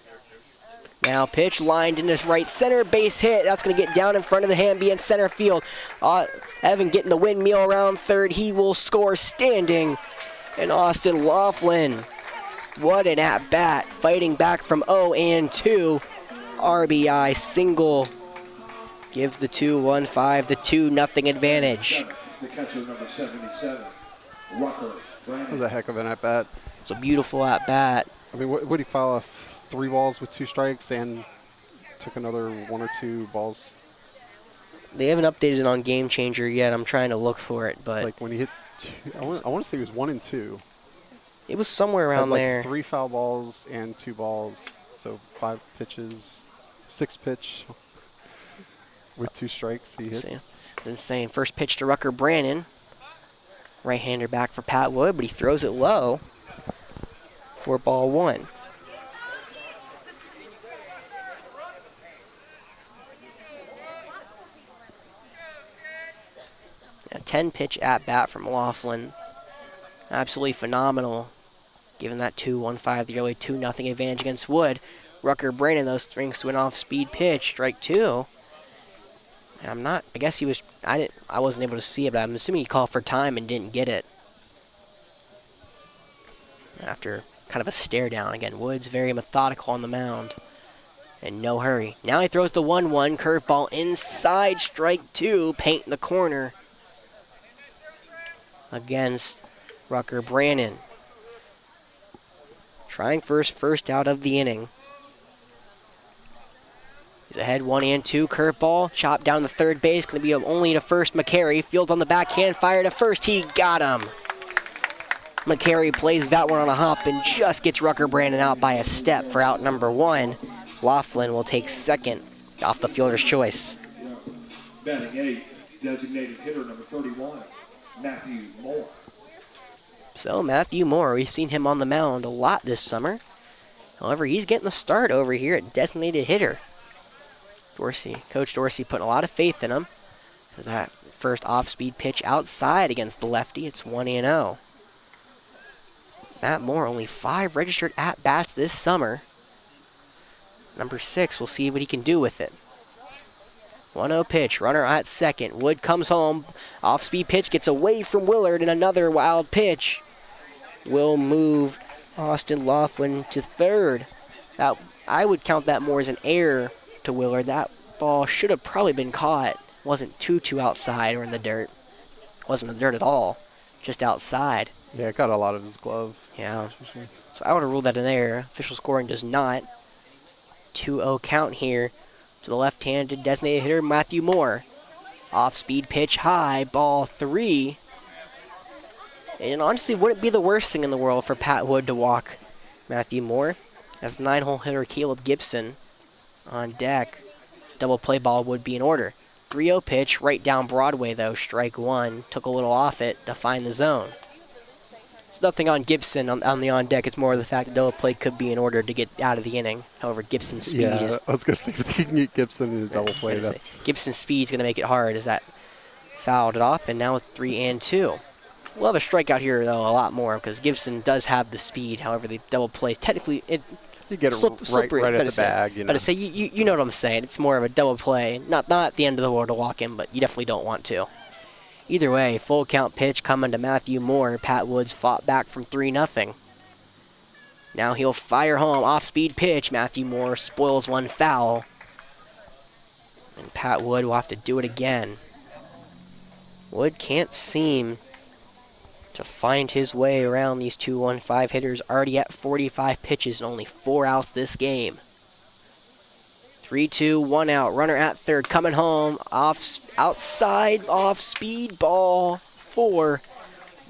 Now pitch lined into right center, base hit. That's going to get down in front of the Hamby in center field. Evan getting the windmill around third. He will score standing. And Austin Laughlin, what an at-bat, fighting back from 0-2. RBI single gives the 2-1-5 the 2-0 advantage.
The catcher, number 77, Rucker Brandon.
That was a heck of an at-bat.
It's a beautiful at-bat.
I mean, what did he foul off 3 balls with 2 strikes and took another 1 or 2 balls?
They haven't updated it on Game Changer yet. I'm trying to look for it, but
It's like when he hit 2, I want to say it was 1 and 2.
it was somewhere around
Had like
there.
3 foul balls and 2 balls, so 5 pitches, 6 pitch with 2 strikes he hits.
See, insane. First pitch to Rucker Brandon. Right-hander back for Pat Wood, but he throws it low for ball 1. A 10-pitch at-bat from Laughlin. Absolutely phenomenal, given that 2-1-5, the early 2-0 advantage against Wood. Rucker Brandon, those strings to an off-speed pitch, strike 2. And I guess he was, I wasn't able to see it, but I'm assuming he called for time and didn't get it. After kind of a stare down. Again, Wood's very methodical on the mound. And no hurry. Now he throws the 1-1, curveball inside, strike 2, paint in the corner against Rucker Brandon. Trying first out of the inning. He's ahead 1-2, curveball, chopped down the third base, going to be only to first. McCary fields on the backhand, fire to first, he got him. McCary plays that one on a hop and just gets Rucker Brandon out by a step for out number 1. Laughlin will take second off the fielder's choice.
Batting 8, designated hitter number 31, Matthew Moore.
So Matthew Moore, we've seen him on the mound a lot this summer. However, he's getting the start over here at designated hitter. Coach Dorsey putting a lot of faith in him. As that first off-speed pitch outside against the lefty, it's 1-0. Matt Moore, only 5 registered at-bats this summer. Number 6, we'll see what he can do with it. 1-0 pitch, runner at second. Wood comes home. Off-speed pitch gets away from Willard, and another wild pitch will move Austin Laughlin to third. I would count that more as an error to Willard. That ball should have probably been caught. Wasn't too outside or in the dirt. Wasn't in the dirt at all, just outside.
Yeah, it got a lot of his glove.
Yeah. So I would have ruled that an error. Official scoring does not. 2-0 count here to the left-handed designated hitter Matthew Moore. Off-speed pitch high, ball 3. And honestly, wouldn't be the worst thing in the world for Pat Wood to walk Matthew Moore. As 9-hole hitter Caleb Gibson on deck, double play ball would be in order. 3-0 pitch, right down Broadway though, strike 1. Took a little off it to find the zone. It's nothing on Gibson on the on deck. It's more the fact that double play could be in order to get out of the inning. However, Gibson's speed is...
I was going to say, if he can get Gibson in a double play, that's...
Gibson's speed's going to make it hard as that fouled it off, and now it's 3-2. We'll have a strikeout here, though, a lot more, because Gibson does have the speed. However, the double play, technically,
you get it
slippery,
right at the bag. You know.
But to say, you know what I'm saying. It's more of a double play. Not at the end of the world to walk in, but you definitely don't want to. Either way, full count pitch coming to Matthew Moore. Pat Woods fought back from 3-0. Now he'll fire home. Off-speed pitch. Matthew Moore spoils one foul. And Pat Wood will have to do it again. Wood can't seem to find his way around these 2-1-5 hitters. Already at 45 pitches and only 4 outs this game. 3-2, 1 out. Runner at third coming home. Outside, off speed, ball 4.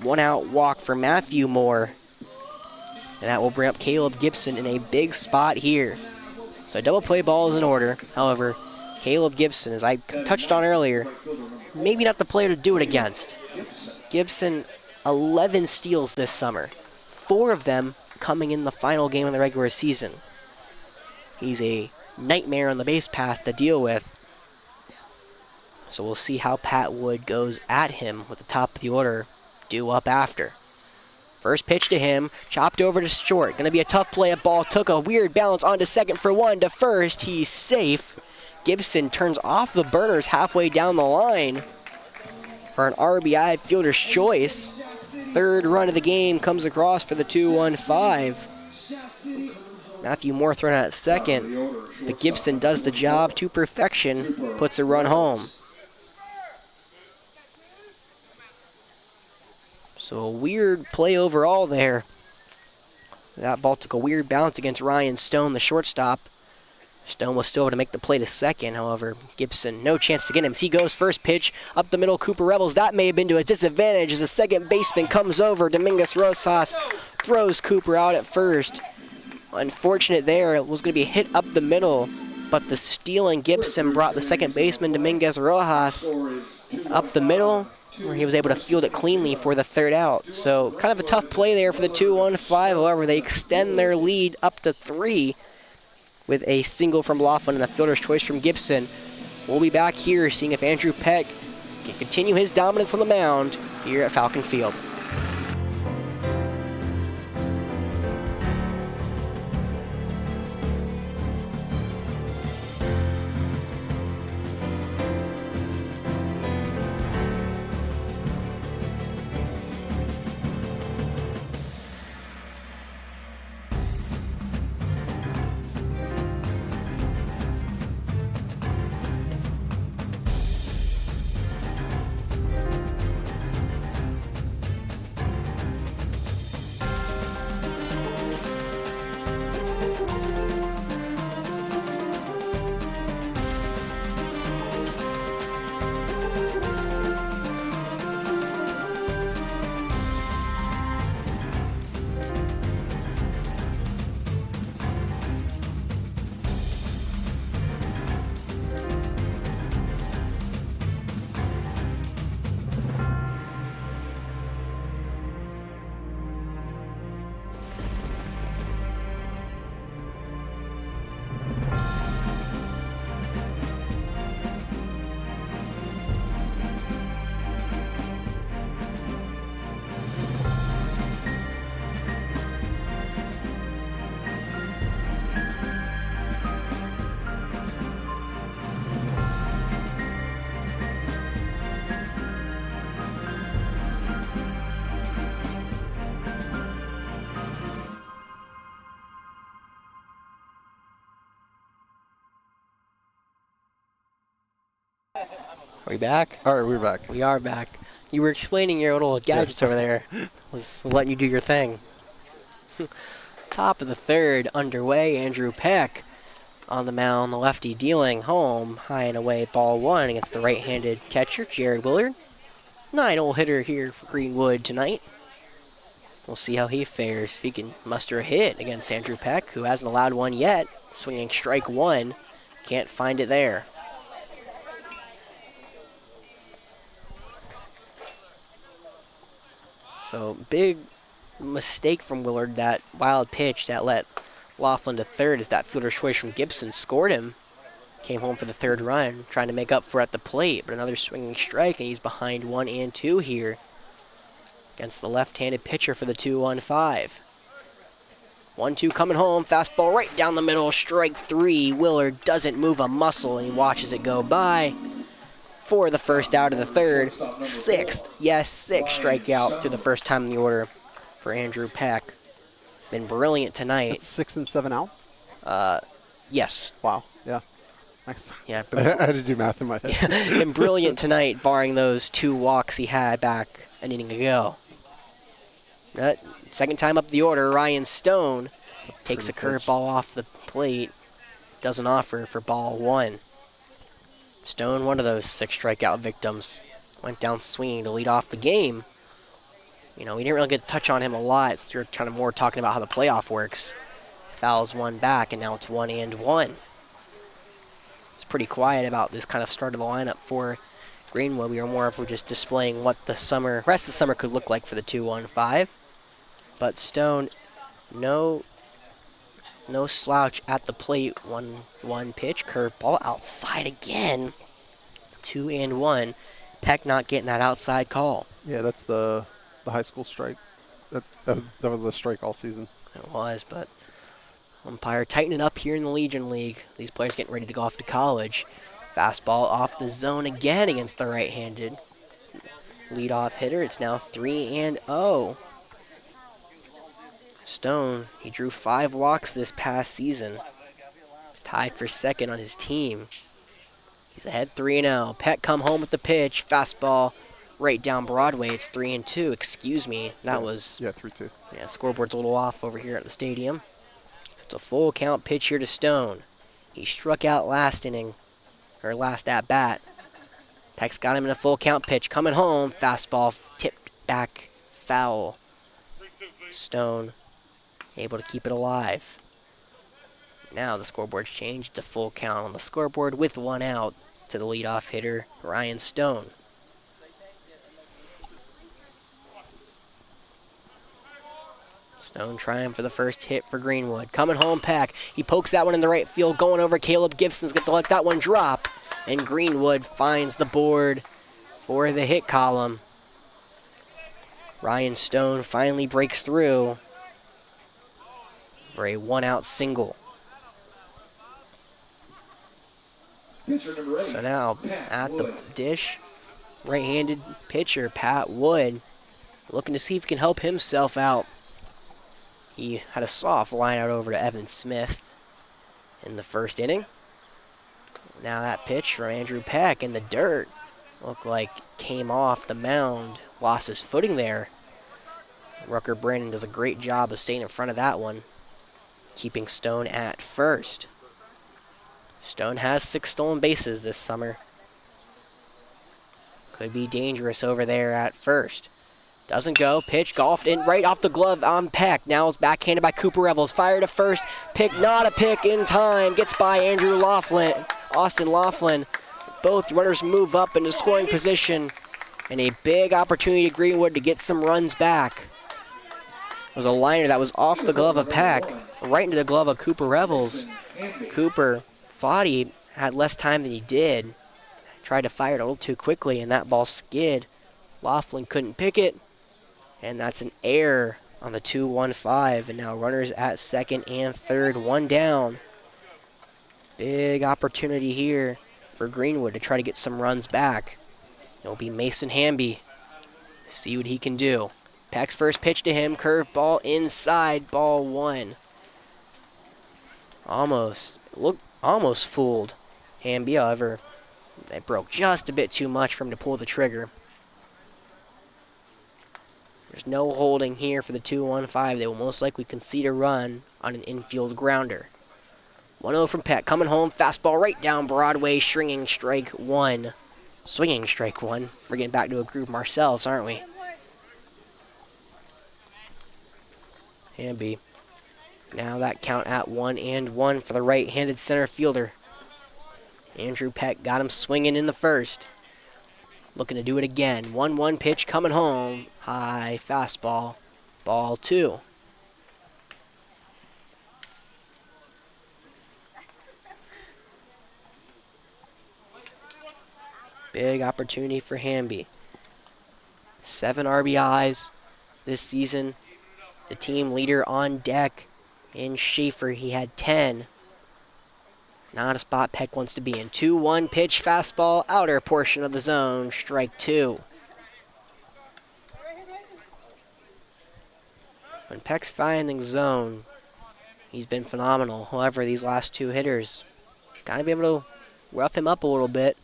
1 out walk for Matthew Moore. And that will bring up Caleb Gibson in a big spot here. So double play ball is in order. However, Caleb Gibson, as I touched on earlier, maybe not the player to do it against. Gibson, 11 steals this summer. 4 of them coming in the final game of the regular season. He's a nightmare on the base pass to deal with. So we'll see how Pat Wood goes at him with the top of the order due up after. First pitch to him, chopped over to short. Going to be a tough play. A ball took a weird bounce onto second for 1 to first. He's safe. Gibson turns off the burners halfway down the line for an RBI fielder's choice. Third run of the game comes across for the 2-1-5. Matthew Moore thrown out at second, but Gibson does the job to perfection, puts a run home. So a weird play overall there. That ball took a weird bounce against Ryan Stone, the shortstop. Stone was still able to make the play to second, however, Gibson, no chance to get him. As he goes first pitch, up the middle, Cooper Rebels. That may have been to his disadvantage as the second baseman comes over. Dominguez Rosas throws Cooper out at first. Unfortunate there, it was going to be hit up the middle, but the stealing Gibson brought the second baseman, Dominguez Rojas, up the middle, where he was able to field it cleanly for the third out. So kind of a tough play there for the 2-1-5. However, they extend their lead up to 3 with a single from Laughlin and a fielder's choice from Gibson. We'll be back here seeing if Andrew Peck can continue his dominance on the mound here at Falcon Field. Are we back?
All right, we're back.
We are back. You were explaining your little gadgets over there. Was letting you do your thing. Top of the third underway. Andrew Peck on the mound, the lefty dealing home, high and away, ball 1 against the right-handed catcher, Jared Willard. 9-hole hitter here for Greenwood tonight. We'll see how he fares, if he can muster a hit against Andrew Peck, who hasn't allowed one yet. Swinging strike 1, can't find it there. So big mistake from Willard, that wild pitch that let Laughlin to third as that fielder's choice from Gibson scored him. Came home for the third run, trying to make up for it at the plate, but another swinging strike, and he's behind 1 and 2 here against the left-handed pitcher for the 2-1-5. 1-2 coming home, fastball right down the middle, strike 3. Willard doesn't move a muscle, and he watches it go by for the first out of the third. 6th, yes, 6th strikeout through the first time in the order for Andrew Peck. Been brilliant tonight.
That's 6 and 7 outs?
Yes.
Wow, yeah. Nice.
Yeah,
I had to do math in my head.
been brilliant tonight, barring those 2 walks he had back an inning ago. Second time up the order, Ryan Stone takes a curveball off the plate. Doesn't offer for ball 1. Stone, one of those 6 strikeout victims, went down swinging to lead off the game. You know, we didn't really get to touch on him a lot, so we're kind of more talking about how the playoff works. Fouls 1 back, and now it's 1 and 1. It's pretty quiet about this kind of start of the lineup for Greenwood. We are more of just displaying what the rest of the summer could look like for the 2-1-5. But Stone, no slouch at the plate. 1-1 pitch, curveball outside again. 2 and 1. Peck not getting that outside call.
Yeah, that's the high school strike. That was a strike all season.
It was, but umpire tightening up here in the Legion League. These players getting ready to go off to college. Fastball off the zone again against the right-handed leadoff hitter. It's now 3-0. Stone, he drew 5 walks this past season. Tied for second on his team. He's ahead 3-0. Peck come home with the pitch. Fastball right down Broadway. It's 3-2. Excuse me. That was...
Yeah, 3-2.
Yeah, scoreboard's a little off over here at the stadium. It's a full count pitch here to Stone. He struck out last inning, or last at bat. Peck's got him in a full count pitch. Coming home. Fastball tipped back foul. Stone able to keep it alive. Now the scoreboard's changed to full count on the scoreboard with 1 out to the leadoff hitter, Ryan Stone. Stone trying for the first hit for Greenwood. Coming home, Peck. He pokes that one in the right field, going over Caleb Gibson's going to let that one drop. And Greenwood finds the board for the hit column. Ryan Stone finally breaks through for a 1-out single. So now at the dish, right-handed pitcher Pat Wood looking to see if he can help himself out. He had a soft line out over to Evan Smith in the first inning. Now that pitch from Andrew Peck in the dirt looked like came off the mound, lost his footing there. Rucker Brandon does a great job of staying in front of that one, keeping Stone at first. Stone has 6 stolen bases this summer. Could be dangerous over there at first. Doesn't go. Pitch golfed in right off the glove on Peck. Now it's backhanded by Cooper Revels. Fire to first. Pick, not a pick in time. Gets by Andrew Laughlin. Austin Laughlin. Both runners move up into scoring position. And a big opportunity to Greenwood to get some runs back. It was a liner that was off the glove of Peck, right into the glove of Cooper Revels. Cooper thought he had less time than he did. Tried to fire it a little too quickly, and that ball skid. Laughlin couldn't pick it. And that's an error on the 2-1-5. And now runners at second and third, 1 down. Big opportunity here for Greenwood to try to get some runs back. It'll be Mason Hamby. See what he can do. Peck's first pitch to him, curveball inside, ball 1. Almost fooled Hamby, however, they broke just a bit too much for him to pull the trigger. There's no holding here for the 2-1-5. They will most likely concede a run on an infield grounder. 1-0 from Peck. Coming home, fastball right down Broadway, swinging strike one. Swinging strike one. We're getting back to a groove ourselves, aren't we? Hamby. Now that count at 1-1 for the right-handed center fielder. Andrew Peck got him swinging in the first. Looking to do it again. 1-1 pitch coming home. High fastball. Ball 2. Big opportunity for Hamby. 7 RBIs this season. The team leader on deck. In Schaefer, he had 10. Not a spot Peck wants to be in. 2-1 pitch, fastball, outer portion of the zone, strike 2. When Peck's finding zone, he's been phenomenal. However, these last 2 hitters, gotta be able to rough him up a little bit.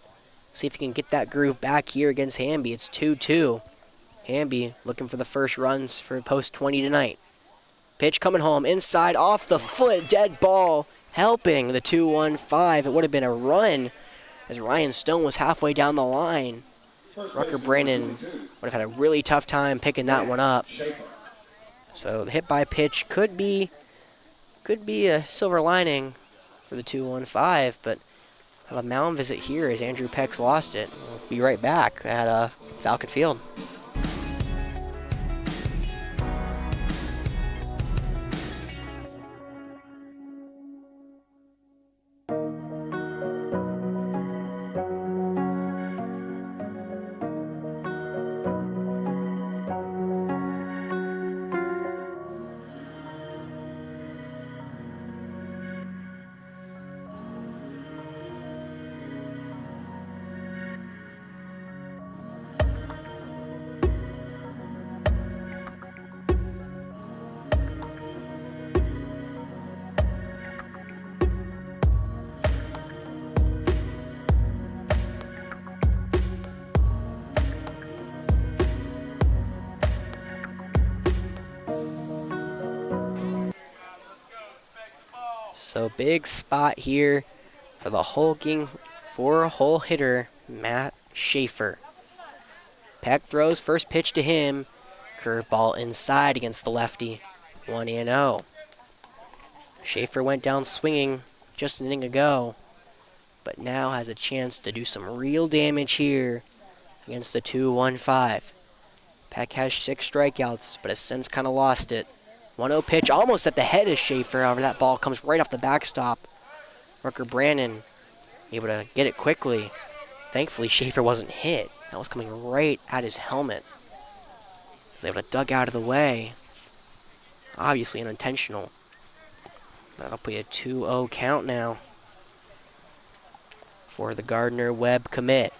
See if he can get that groove back here against Hamby. It's 2-2. Hamby looking for the first runs for post 20 tonight. Pitch coming home, inside, off the foot, dead ball, helping the 2-1-5. It would have been a run as Ryan Stone was halfway down the line. Rucker Brandon would have had a really tough time picking that one up. So the hit by pitch could be a silver lining for the 2-1-5, but have a mound visit here as Andrew Peck's lost it. We'll be right back at Falcon Field. So big spot here for the hulking 4-hole hitter, Matt Schaefer. Peck throws first pitch to him. Curveball inside against the lefty. 1-0. Schaefer went down swinging just an inning ago, but now has a chance to do some real damage here against the 2-1-5. Peck has 6 strikeouts, but has since kind of lost it. 1-0 pitch, almost at the head of Schaefer. However, that ball comes right off the backstop. Rucker Brandon able to get it quickly. Thankfully, Schaefer wasn't hit. That was coming right at his helmet. He was able to duck out of the way. Obviously unintentional. That'll be a 2-0 count now for the Gardner-Webb commit.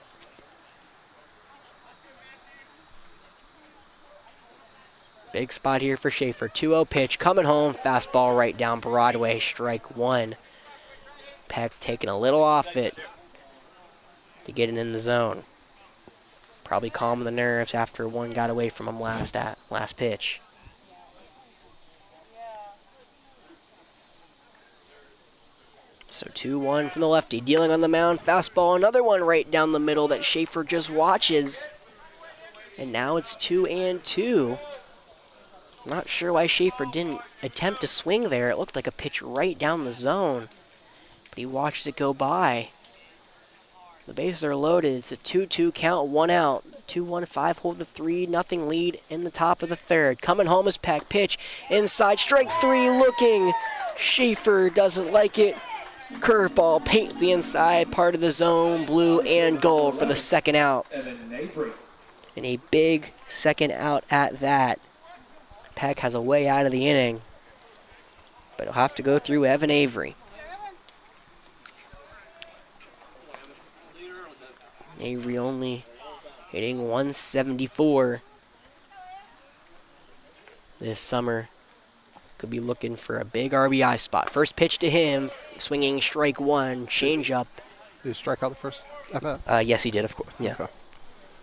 Big spot here for Schaefer. 2-0 pitch, coming home, fastball right down Broadway, strike 1. Peck taking a little off it to get it in the zone. Probably calming the nerves after one got away from him last pitch. So 2-1 from the lefty, dealing on the mound, fastball, another one right down the middle that Schaefer just watches. And now it's 2-2. Not sure why Schaefer didn't attempt to swing there. It looked like a pitch right down the zone, but he watches it go by. The bases are loaded. It's a 2-2 count, 1 out. 2-1-5 hold the 3-0 lead in the top of the third. Coming home is Peck. Pitch inside, strike 3 looking. Schaefer doesn't like it. Curveball paints the inside part of the zone, blue and gold for the second out. And a big second out at that. Peck has a way out of the inning, but he'll have to go through Evan Avery. Avery only hitting 174 this summer. Could be looking for a big RBI spot. First pitch to him, swinging strike 1, changeup.
Did he strike out the first at-bat?
Yes, he did, of course. Yeah.
Okay.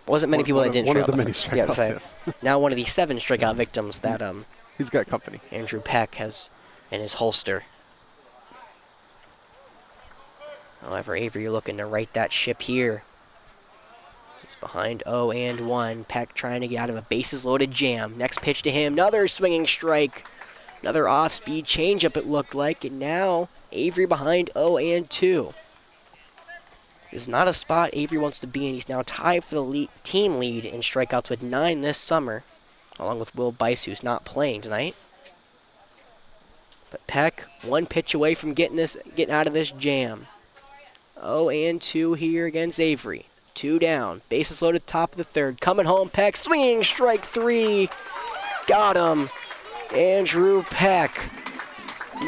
Wasn't many people that didn't strike out.
One of the many strikeouts, yes.
Now one of the 7 strikeout victims that
he's got company.
Andrew Peck has in his holster. However, Avery looking to right that ship here. It's behind 0-1. Peck trying to get out of a bases-loaded jam. Next pitch to him. Another swinging strike. Another off-speed changeup, it looked like. And now, Avery behind 0-2. This is not a spot Avery wants to be in. He's now tied for the team lead in strikeouts with 9 this summer, along with Will Bice, who's not playing tonight. But Peck, one pitch away from getting out of this jam. 0-2 here against Avery. 2 down. Bases loaded, top of the third. Coming home, Peck. Swinging strike 3. Got him. Andrew Peck.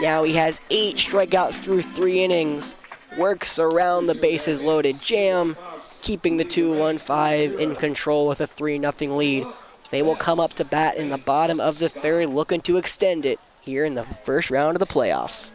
Now he has 8 strikeouts through 3 innings. Works around the bases loaded jam, keeping the 2-1-5 in control with a 3-0 lead. They will come up to bat in the bottom of the third, looking to extend it here in the first round of the playoffs.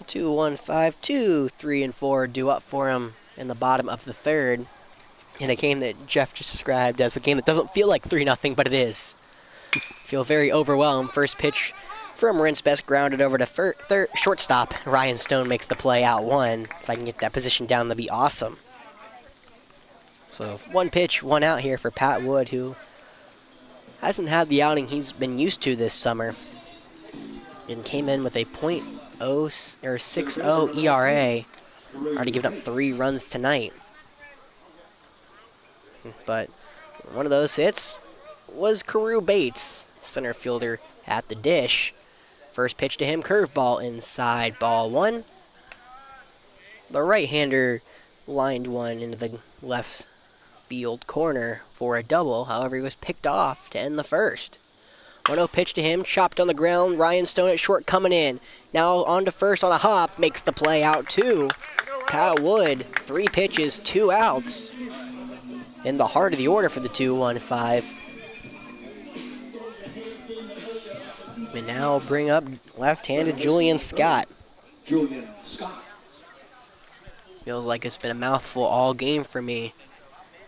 2-1-5, 2, 3, and 4 due up for him in the bottom of the third. In a game that Jeff just described as a game that doesn't feel like 3-0, but it is. Feel very overwhelmed. First pitch from Rinsbest, grounded over to shortstop. Ryan Stone makes the play out 1. If I can get that position down, that'd be awesome. So 1 pitch, 1 out here for Pat Wood, who hasn't had the outing he's been used to this summer. And came in with a .60 ERA. Already given up 3 runs tonight. But one of those hits was Carew Bates, center fielder at the dish. First pitch to him, curveball inside, ball 1. The right-hander lined one into the left field corner for a double. However, he was picked off to end the first. 1-0 pitch to him, chopped on the ground. Ryan Stone at short coming in. Now on to first on a hop, makes the play out 2. Pat Wood, 3 pitches, 2 outs. In the heart of the order for the 2-1-5. We now bring up left-handed Julian Scott. Feels like it's been a mouthful all game for me.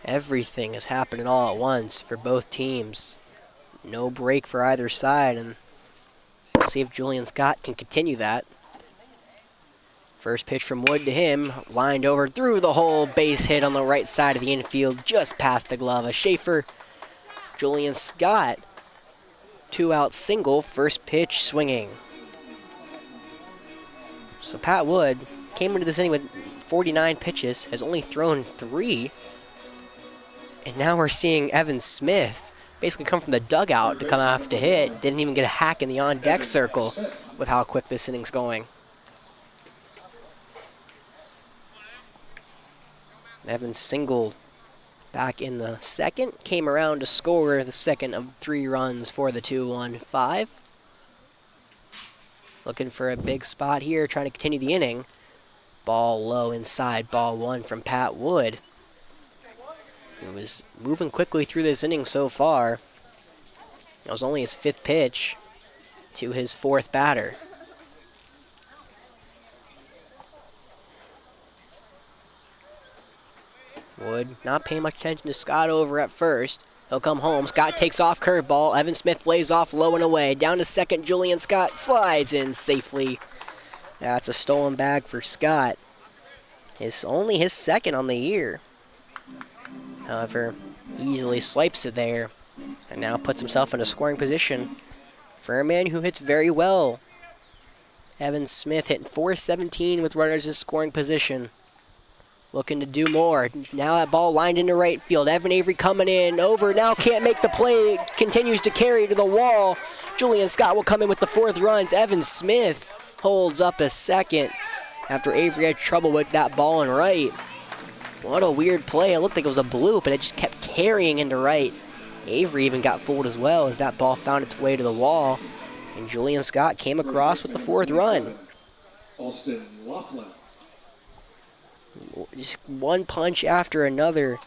Everything is happening all at once for both teams. No break for either side, and we'll see if Julian Scott can continue that. First pitch from Wood to him, lined over through the hole, base hit on the right side of the infield, just past the glove of Schaefer. Julian Scott, 2-out single, first pitch swinging. So Pat Wood came into this inning with 49 pitches, has only thrown 3. And now we're seeing Evan Smith basically come from the dugout to come off to hit. Didn't even get a hack in the on-deck circle with how quick this inning's going. Evans singled back in the second, came around to score the second of 3 runs for the 2-1-5. looking for a big spot here, trying to continue the inning. Ball low inside, ball one from Pat Wood. He was moving quickly through this inning so far. It was only his 5th pitch to his 4th batter. Wood not paying much attention to Scott over at first. He'll come home. Scott takes off curveball. Evan Smith lays off low and away. Down to second, Julian Scott slides in safely. That's a stolen bag for Scott. It's only his 2nd on the year. However, easily swipes it there and now puts himself in a scoring position for a man who hits very well. Evan Smith hitting .417 with runners in scoring position. Looking to do more. Now that ball lined into right field. Evan Avery coming in. Over. Now can't make the play. Continues to carry to the wall. Julian Scott will come in with the 4th run. Evan Smith holds up a 2nd after Avery had trouble with that ball in right. What a weird play. It looked like it was a bloop, and it just kept carrying into right. Avery even got fooled as well as that ball found its way to the wall. And Julian Scott came across with the 4th run.
Austin Laughlin.
Just one punch after another.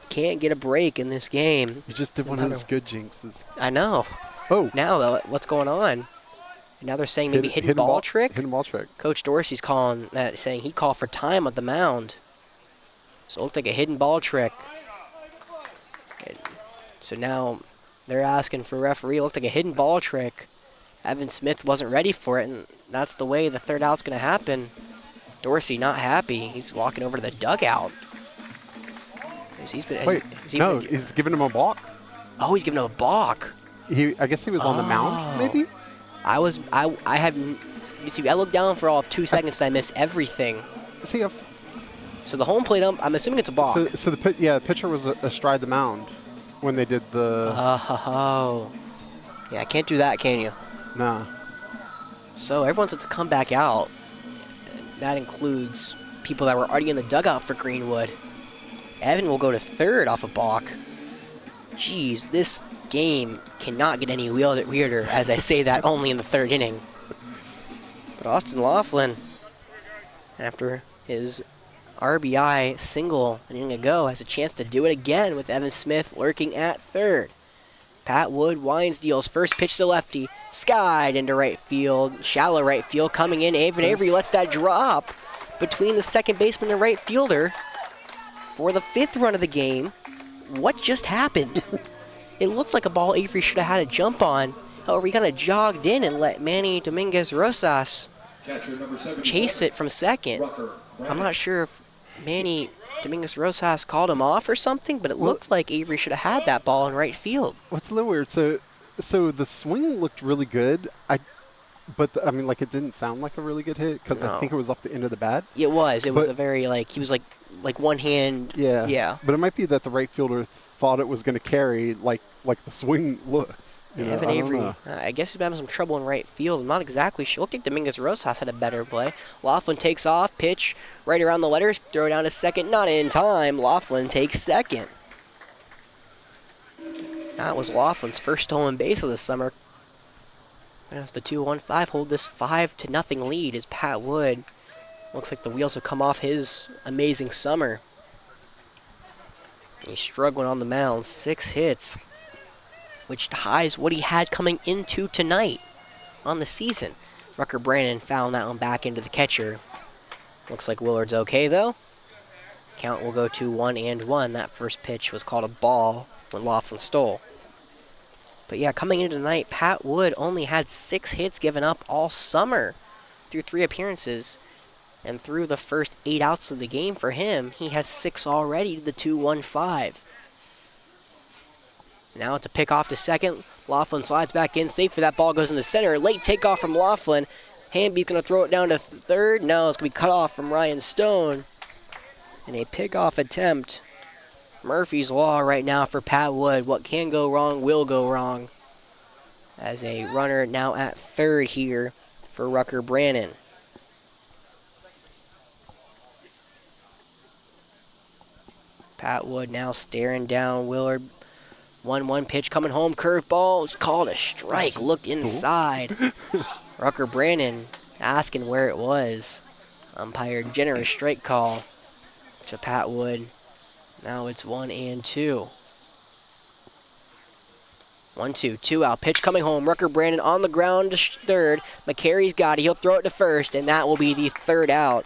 Can't get a break in this game.
You just did one of those good jinxes.
I know.
Oh.
Now, though, what's going on? And now they're saying maybe hidden ball trick?
Hidden ball trick.
Coach Dorsey's calling that, saying he called for time at the mound. So it looked like a hidden ball trick. So now they're asking for a referee. It looked like a hidden ball trick. Evan Smith wasn't ready for it, and that's the way the 3rd out's going to happen. Dorsey not happy. He's walking over to the dugout. He's
giving him a balk.
Oh, he's giving him a balk.
I guess he was on the mound, maybe?
I looked down for all of 2 seconds and I missed everything.
See,
so the home plate I'm assuming it's a balk.
So the pitcher was astride the mound when they did the...
Yeah, can't do that, can you?
No.
So everyone's to come back out. That includes people that were already in the dugout for Greenwood. Evan will go to 3rd off a balk. Jeez, this game cannot get any weirder as I say that only in the 3rd inning. But Austin Laughlin, after his RBI single an inning ago, has a chance to do it again with Evan Smith lurking at 3rd. Pat Wood winds deals. First pitch to lefty. Skied into right field. Shallow right field coming in. Evan Avery lets that drop between the second baseman and right fielder for the 5th run of the game. What just happened? It looked like a ball Avery should have had a jump on. However, he kind of jogged in and let Manny Dominguez Rosas chase it from second. I'm not sure if Manny Dominguez Rosas called him off or something, but it looked like Avery should have had that ball in right field.
What's a little weird, so the swing looked really good, but it didn't sound like a really good hit because I think it was off the end of the bat.
It was a very, he was like one hand. Yeah.
But it might be that the right fielder thought it was going to carry like the swing looked.
Evan Avery, I guess he's been having some trouble in right field. I'm not exactly sure. Looked like Dominguez Rosas had a better play. Laughlin takes off, pitch right around the letters, throw down to second, not in time. Laughlin takes 2nd. That was Laughlin's first stolen base of the summer. As the 2-1-5 hold this 5-0 lead as Pat Wood looks like the wheels have come off his amazing summer. He's struggling on the mound, 6 hits, which ties what he had coming into tonight on the season. Rucker Brandon fouled that one back into the catcher. Looks like Willard's okay, though. Count will go to 1-1. That first pitch was called a ball when Laughlin stole. But yeah, coming into tonight, Pat Wood only had 6 hits given up all summer through 3 appearances. And through the first 8 outs of the game for him, he has 6 already to the 2-1-5. Now it's a pick off to second. Laughlin slides back in, safe for that ball goes in the center. Late takeoff from Laughlin. Hamby's going to throw it down to 3rd. No, it's going to be cut off from Ryan Stone. And a pick-off attempt. Murphy's Law right now for Pat Wood. What can go wrong will go wrong. As a runner now at 3rd here for Rucker Brandon. Pat Wood now staring down Willard. 1-1 pitch coming home. Curveball is called a strike. Looked inside. Rucker Brandon asking where it was. Umpire generous strike call to Pat Wood. Now it's 1-2. 1-2, 2 out. Pitch coming home. Rucker Brandon on the ground to third. McCary's got it. He'll throw it to first, and that will be the third out.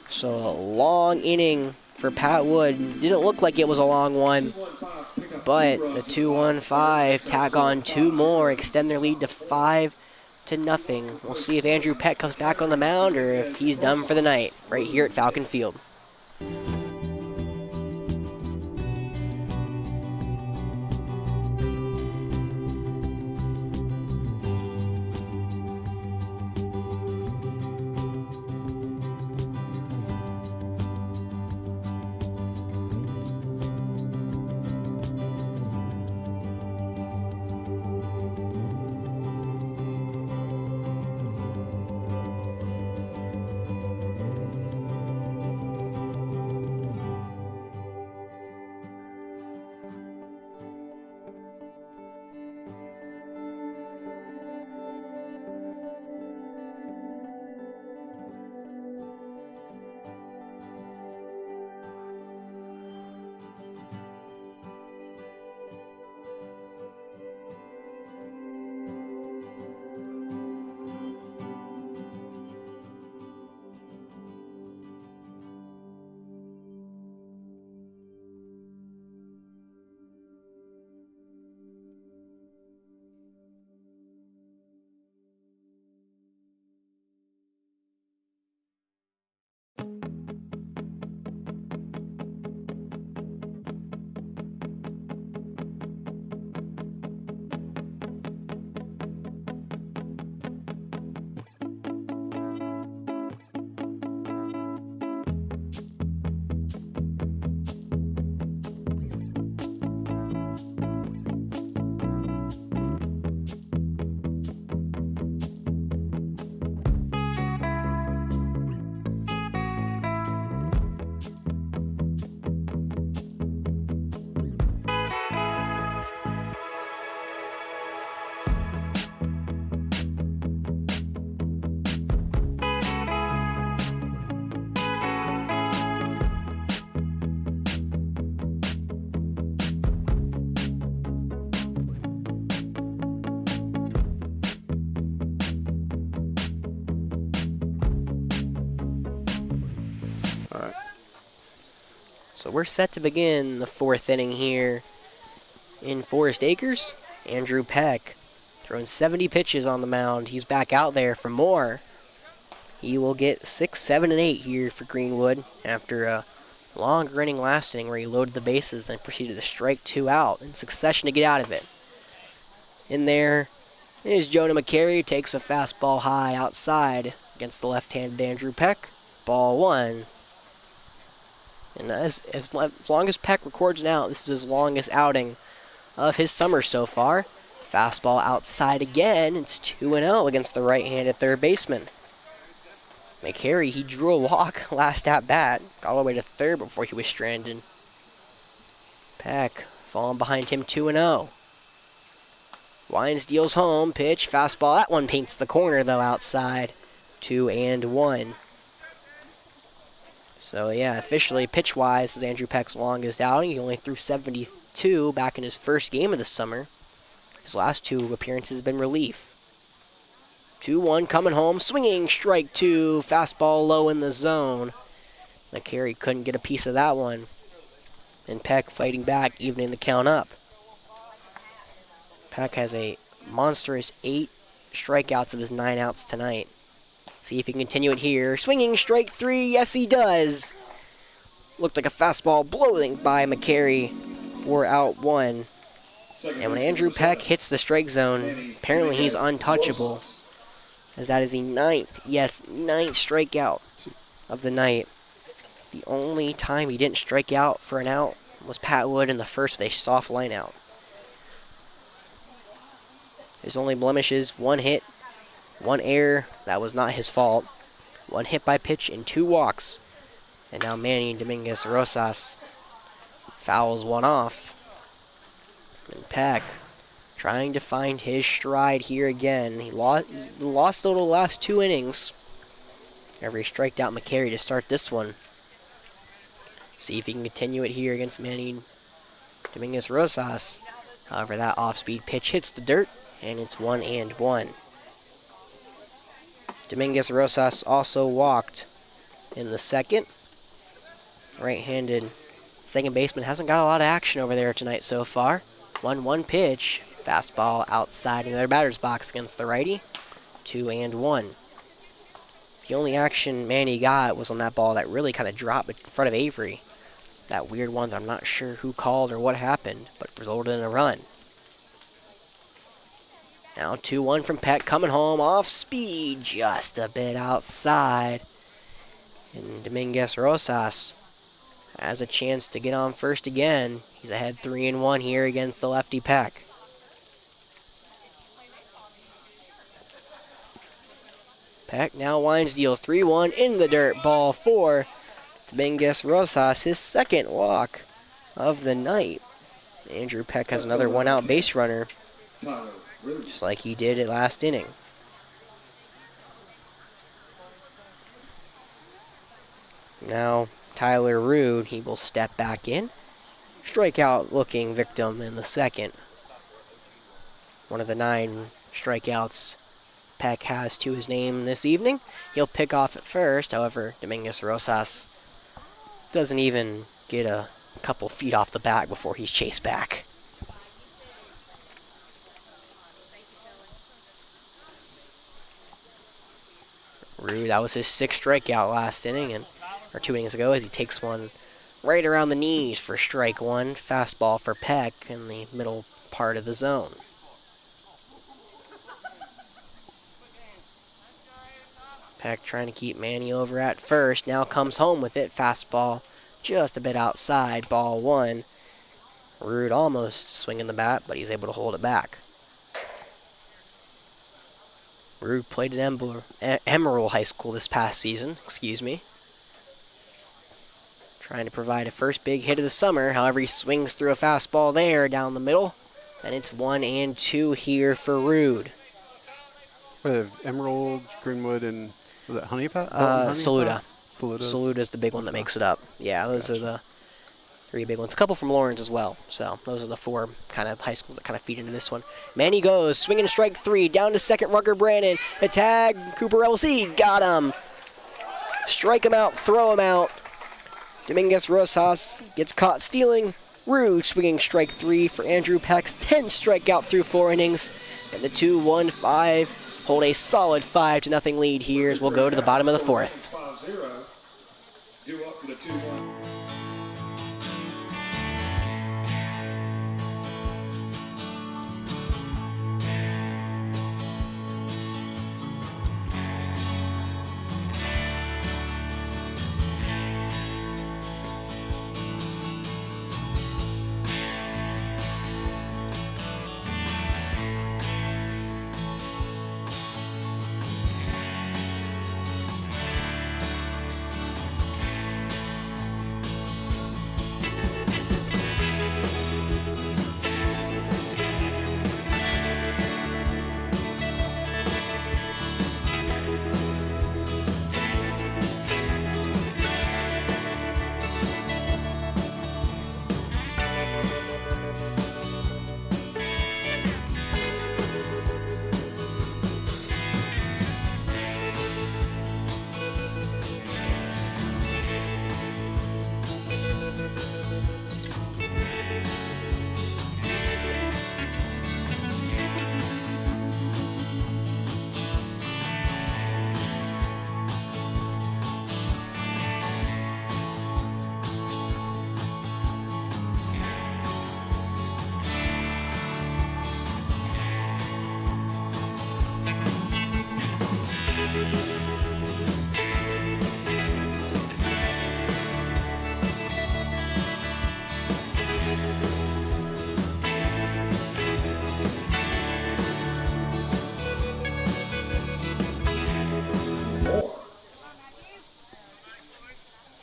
So a long inning for Pat Wood. Didn't look like it was a long one, but the 2-1-5 tack on 2 more, extend their lead to 5-0. We'll see if Andrew Peck comes back on the mound or if he's done for the night right here at Falcon Field. So we're set to begin the 4th inning here in Forest Acres. Andrew Peck throwing 70 pitches on the mound. He's back out there for more. He will get 6, 7, and 8 here for Greenwood after a long inning last inning where he loaded the bases and proceeded to strike 2 out in succession to get out of it. In there is Jonah McCary, takes a fastball high outside against the left-handed Andrew Peck. Ball 1. And as long as Peck records an out, this is his longest outing of his summer so far. Fastball outside again. It's 2-0 against the right-handed third baseman. McCary, he drew a walk last at-bat. Got all the way to third before he was stranded. Peck falling behind him 2-0. Wines deals home. Pitch. Fastball. That one paints the corner, though, outside. 2-1. So, yeah, officially, pitch-wise, this is Andrew Peck's longest outing. He only threw 72 back in his first game of the summer. His last 2 appearances have been relief. 2-1 coming home. Swinging strike 2. Fastball low in the zone. McCary couldn't get a piece of that one. And Peck fighting back, evening the count up. Peck has a monstrous 8 strikeouts of his 9 outs tonight. See if he can continue it here. Swinging strike 3. Yes, he does. Looked like a fastball blowing by McCary for out 1. And when Andrew Peck hits the strike zone, apparently he's untouchable, as that is the 9th strikeout of the night. The only time he didn't strike out for an out was Pat Wood in the first with a soft line out. His only blemishes: 1 hit, 1 error, that was not his fault, 1 hit by pitch and 2 walks. And now Manny Dominguez Rosas fouls one off. And Peck trying to find his stride here again. He lost the last 2 innings. However, he striked out McCary to start this one. See if he can continue it here against Manny Dominguez Rosas. However, that off-speed pitch hits the dirt, and it's 1-1. Dominguez Rosas also walked in the second. Right-handed second baseman hasn't got a lot of action over there tonight so far. 1-1 pitch. Fastball outside in their batter's box against the righty. 2-1. The only action Manny got was on that ball that really kind of dropped in front of Avery. That weird one that I'm not sure who called or what happened, but resulted in a run. Now 2-1 from Peck, coming home off speed, just a bit outside. And Dominguez Rosas has a chance to get on first again. He's ahead 3-1 here against the lefty Peck. Peck now winds, deals 3-1 in the dirt, ball 4. Dominguez Rosas, his second walk of the night. Andrew Peck has another one-out base runner, just like he did at last inning. Now Tyler Rude, he will step back in. Strikeout looking victim in the second. One of the 9 strikeouts Peck has to his name this evening. He'll pick off at first. However, Dominguez Rosas doesn't even get a couple feet off the bat before he's chased back. Rude, that was his 6th strikeout last inning, or 2 innings ago, as he takes one right around the knees for strike 1. Fastball for Peck in the middle part of the zone. Peck trying to keep Manny over at first. Now comes home with it. Fastball just a bit outside. Ball 1. Rude almost swinging the bat, but he's able to hold it back. Rude played at Emerald High School this past season. Trying to provide a first big hit of the summer. However, he swings through a fastball there down the middle. And it's 1-2 here for Rude.
Emerald, Greenwood, and was it Honeypot?
Saluda.
Saluda.
Saluda's the big one that makes it up. Yeah, those are the 3 big ones. A couple from Lawrence as well. So those are the 4 kind of high schools that kind of feed into this one. Manny goes, swinging strike 3, down to second, Rucker Brandon. A tag, Cooper LC, got him. Strike him out, throw him out. Dominguez Rosas gets caught stealing. Rude swinging strike 3 for Andrew Peck's 10th strikeout through 4 innings. And the 2-1-5 hold a solid 5-0 lead here as we'll go to the bottom of the 4th.
5-0. Due up for the 2-1.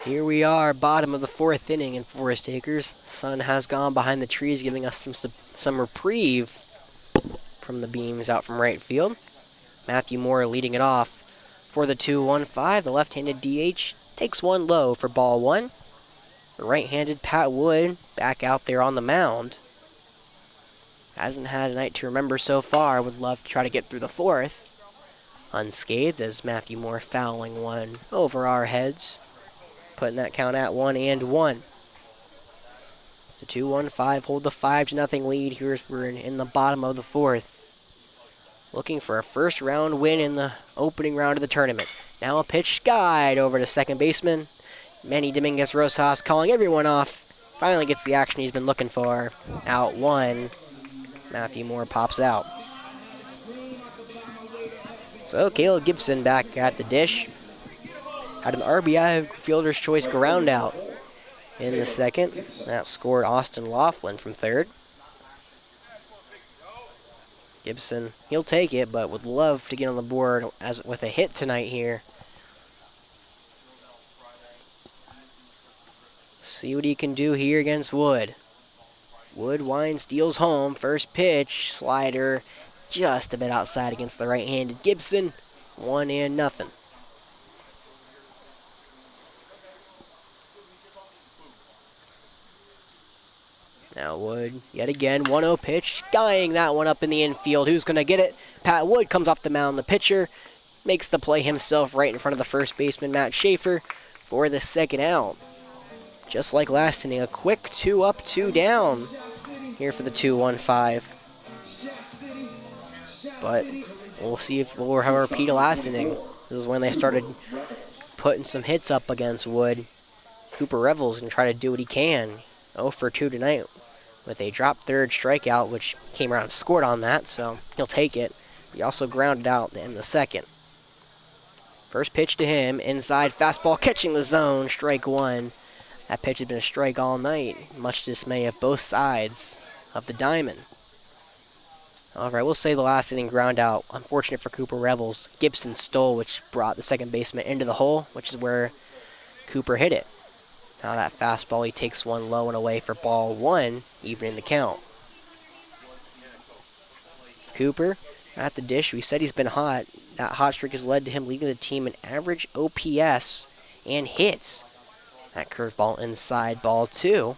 Here we are, bottom of the 4th inning in Forest Acres. Sun has gone behind the trees, giving us some reprieve from the beams out from right field. Matthew Moore leading it off for the 2-1-5. The left-handed DH takes one low for ball one. The right-handed Pat Wood back out there on the mound. Hasn't had a night to remember so far. Would love to try to get through the fourth unscathed as Matthew Moore fouling one over our heads, putting that count at 1-1. The 2-1-5 hold the 5-0 lead here as we're in the bottom of the fourth. Looking for a first round win in the opening round of the tournament. Now a pitch skied over to second baseman. Manny Dominguez Rosas calling everyone off. Finally gets the action he's been looking for. Out one. Matthew Moore pops out. So Caleb Gibson back at the dish. Had an RBI fielder's choice ground out in the second. That scored Austin Laughlin from third. Gibson, he'll take it, but would love to get on the board with a hit tonight here. See what he can do here against Wood. Wood winds, deals home. First pitch, slider, just a bit outside against the right-handed Gibson. 1-0. Now Wood, yet again, 1-0 pitch, skying that one up in the infield. Who's going to get it? Pat Wood comes off the mound. The pitcher makes the play himself right in front of the first baseman, Matt Schaefer, for the second out. Just like last inning, a quick 2 up, 2 down here for the 2-1-5. But we'll see if we'll have a repeat of last inning. This is when they started putting some hits up against Wood. Cooper Revels can try to do what he can. 0 for 2 tonight with a drop third strikeout, which came around and scored on that, so he'll take it. He also grounded out in the second. First pitch to him, inside fastball, catching the zone, strike one. That pitch had been a strike all night, much dismay of both sides of the diamond. Alright, we'll say the last inning ground out. Unfortunate for Cooper Revels. Gibson stole, which brought the second baseman into the hole, which is where Cooper hit it. Now that fastball, he takes one low and away for ball one, evening the count. Cooper at the dish. We said he's been hot. That hot streak has led to him leading the team in average OPS and hits. That curveball inside, ball two.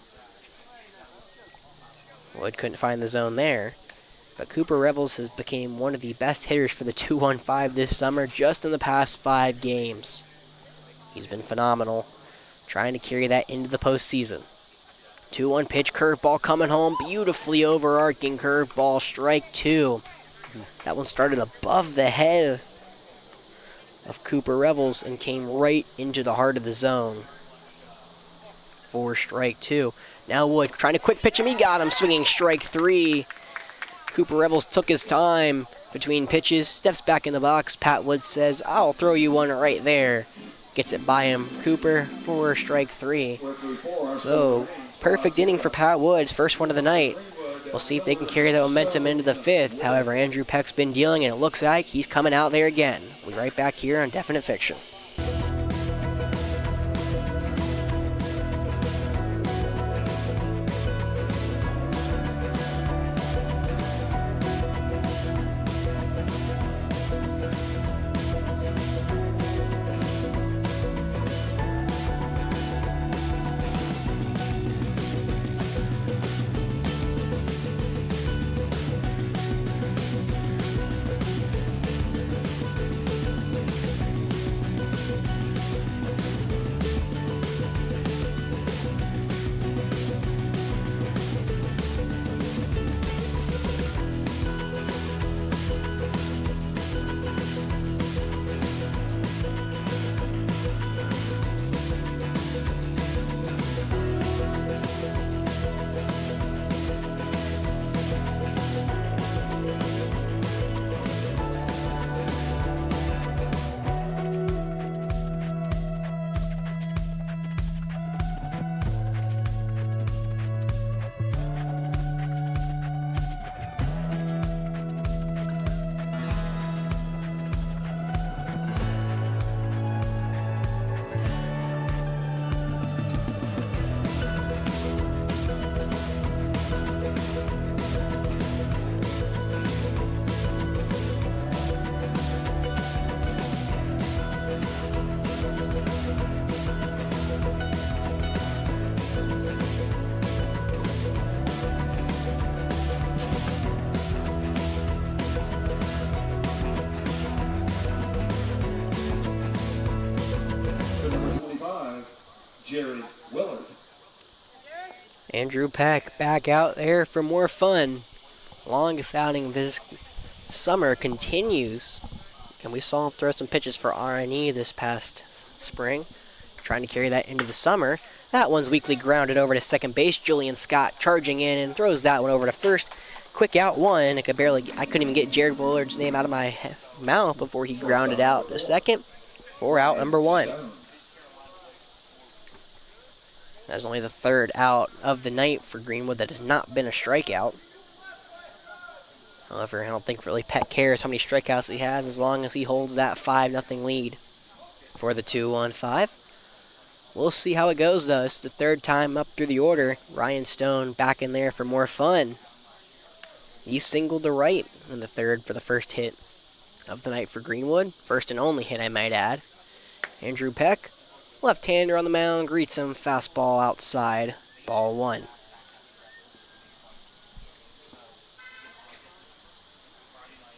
Wood couldn't find the zone there. But Cooper Revels has become one of the best hitters for the 2-1-5 this summer just in the past 5 games. He's been phenomenal, trying to carry that into the postseason. 2-1 pitch, curveball coming home, beautifully overarching curveball, strike two. That one started above the head of Cooper Revels and came right into the heart of the zone for strike two. Now Wood trying to quick pitch him, he got him, swinging strike three. Cooper Revels took his time between pitches, steps back in the box. Pat Wood says, I'll throw you one right there. Gets it by him. Cooper for strike three. So, perfect inning for Pat Wood's first one of the night. We'll see if they can carry that momentum into the fifth. However, Andrew Peck's been dealing, and it looks like he's coming out there again. We'll be right back here on Definite Fiction.
Jerry Willard.
Andrew Peck back out there for more fun. Longest outing of his summer continues. And we saw him throw some pitches for RNE this past spring, trying to carry that into the summer. That one's weakly grounded over to second base. Julian Scott charging in and throws that one over to first. Quick out one. I couldn't even get Jared Willard's name out of my mouth before he grounded out to second. 4 out, number 1. That's only the 3rd out of the night for Greenwood that has not been a strikeout. However, I don't think really Peck cares how many strikeouts he has as long as he holds that 5-0 lead for the 2-1-5. We'll see how it goes, though. It's the 3rd time up through the order. Ryan Stone back in there for more fun. He singled to right in the 3rd for the first hit of the night for Greenwood. First and only hit, I might add. Andrew Peck, left-hander on the mound, greets him. Fastball outside. Ball 1.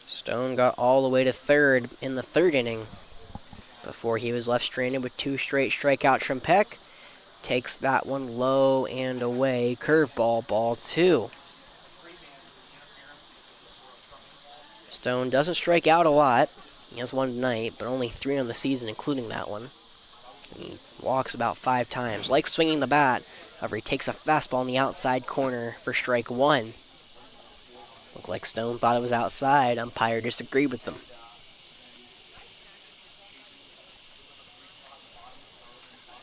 Stone got all the way to 3rd in the 3rd inning before he was left stranded with 2 straight strikeouts from Peck. Takes that one low and away. Curveball, ball 2. Stone doesn't strike out a lot. He has 1 tonight, but only 3 on the season, including that one. He walks about 5 times. Likes swinging the bat. However, he takes a fastball in the outside corner for strike 1. Looked like Stone thought it was outside. Umpire disagreed with them.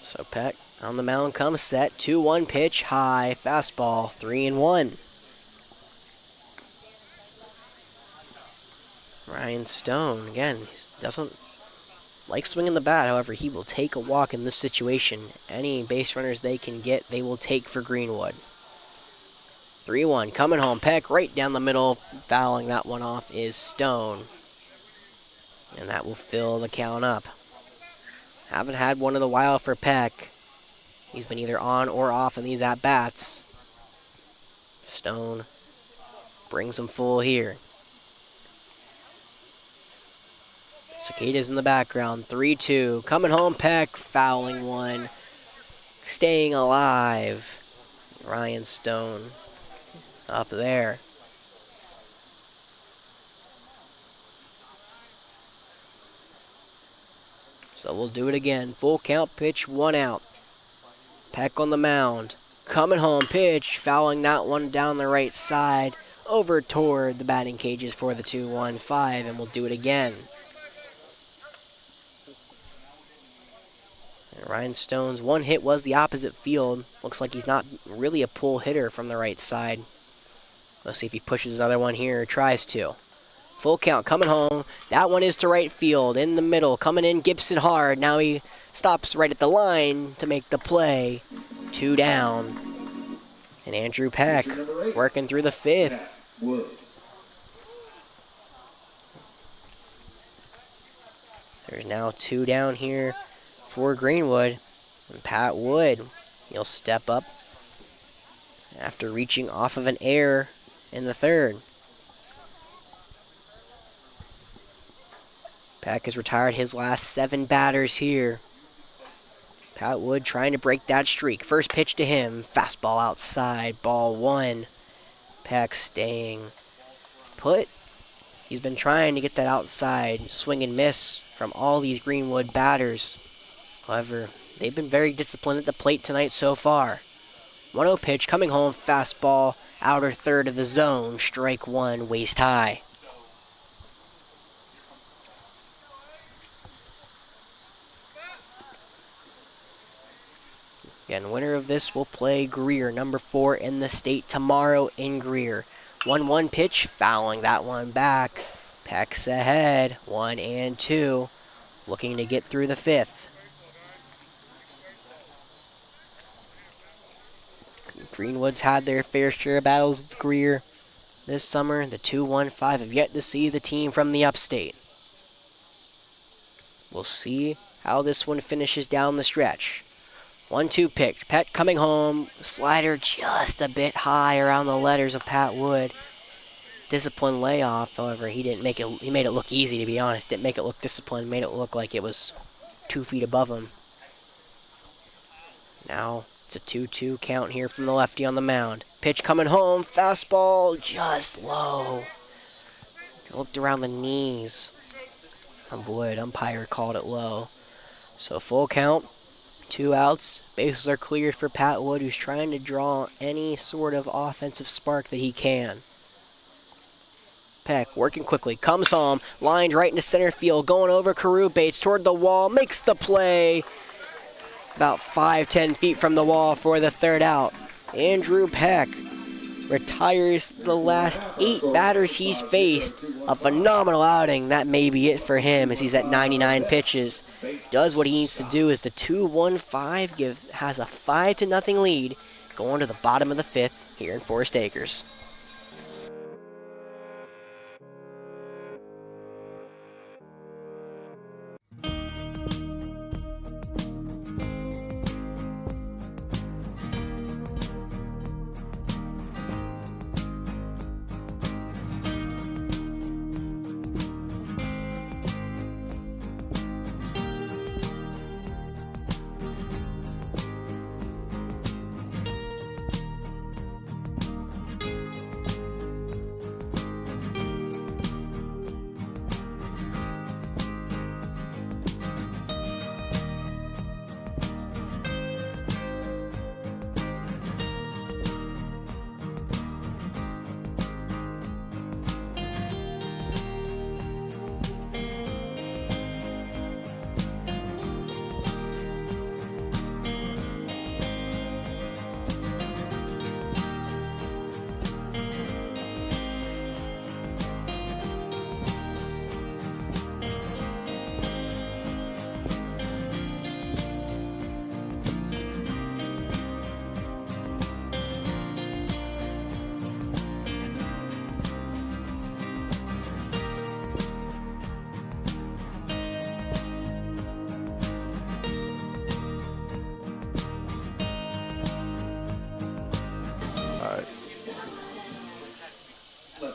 So Peck on the mound comes set. 2-1 pitch, high, fastball, 3-1. Ryan Stone, again, doesn't like swinging the bat. However, he will take a walk in this situation. Any base runners they can get, they will take for Greenwood. 3-1, coming home. Peck right down the middle. Fouling that one off is Stone. And that will fill the count up. Haven't had one in a while for Peck. He's been either on or off in these at-bats. Stone brings him full here. Cicadas in the background. 3-2. Coming home, Peck. Fouling one. Staying alive. Ryan Stone up there. So we'll do it again. Full count pitch, 1 out. Peck on the mound. Coming home, pitch. Fouling that one down the right side. Over toward the batting cages for the 2-1-5. And we'll do it again. And Ryan Stone's 1 hit was the opposite field. Looks like he's not really a pull hitter from the right side. Let's see if he pushes his other one here or tries to. Full count, coming home. That one is to right field, in the middle. Coming in, Gibson hard. Now he stops right at the line to make the play. 2 down. And Andrew Peck working through the 5th. There's now 2 down here for Greenwood. And Pat Wood, he'll step up after reaching off of an error in the 3rd. Peck has retired his last 7 batters here. Pat Wood trying to break that streak. First pitch to him. Fastball outside. Ball 1. Peck staying put. He's been trying to get that outside swing and miss from all these Greenwood batters. However, they've been very disciplined at the plate tonight so far. 1-0 pitch, coming home, fastball, outer 3rd of the zone, strike 1, waist high. Again, winner of this will play Greer, number 4 in the state tomorrow in Greer. 1-1 pitch, fouling that one back. Peck's ahead, 1-2, looking to get through the 5th. Greenwood's had their fair share of battles with Greer this summer. The 2-1-5 have yet to see the team from the upstate. We'll see how this one finishes down the stretch. 1-2 pitch. Peck coming home. Slider just a bit high around the letters of Pat Wood. Disciplined layoff. However, he made it look easy, to be honest. Didn't make it look disciplined. Made it look like it was 2 feet above him. Now it's a 2-2 count here from the lefty on the mound. Pitch coming home, fastball just low. Looked around the knees of Wood. Umpire called it low. So full count, 2 outs. Bases are cleared for Pat Wood, who's trying to draw any sort of offensive spark that he can. Peck working quickly, comes home, lined right into center field, going over Carew Bates toward the wall, makes the play. About 5-10 feet from the wall for the 3rd out. Andrew Peck retires the last 8 batters he's faced. A phenomenal outing. That may be it for him as he's at 99 pitches. Does what he needs to do as the 2-1-5 has a 5-0 lead going to the bottom of the 5th here in Forest Acres.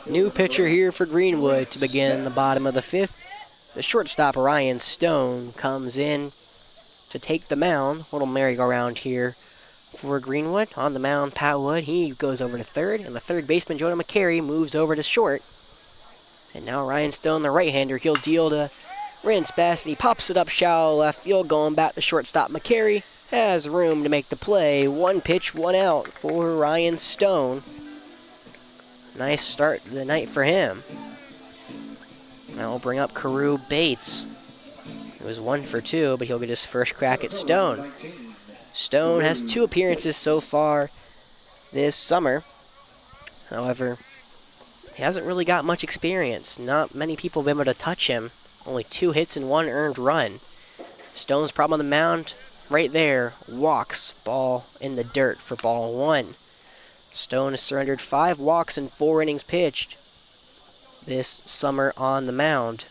New pitcher here for Greenwood to begin the bottom of the 5th. The shortstop, Ryan Stone, comes in to take the mound. Little merry-go-round here for Greenwood. On the mound, Pat Wood. He goes over to 3rd, and the 3rd baseman, Jonah McCary, moves over to short. And now Ryan Stone, the right-hander, he'll deal to Rince Best, and he pops it up shallow left field, going back to shortstop. McCary has room to make the play. 1 pitch, 1 out for Ryan Stone. Nice start to the night for him. Now we'll bring up Carew Bates. It was 1 for 2, but he'll get his first crack at Stone. Stone has 2 appearances so far this summer. However, he hasn't really got much experience. Not many people have been able to touch him. Only 2 hits and 1 earned run. Stone's problem on the mound, right there, walks. Ball in the dirt for ball 1. Stone has surrendered 5 walks in 4 innings pitched this summer on the mound.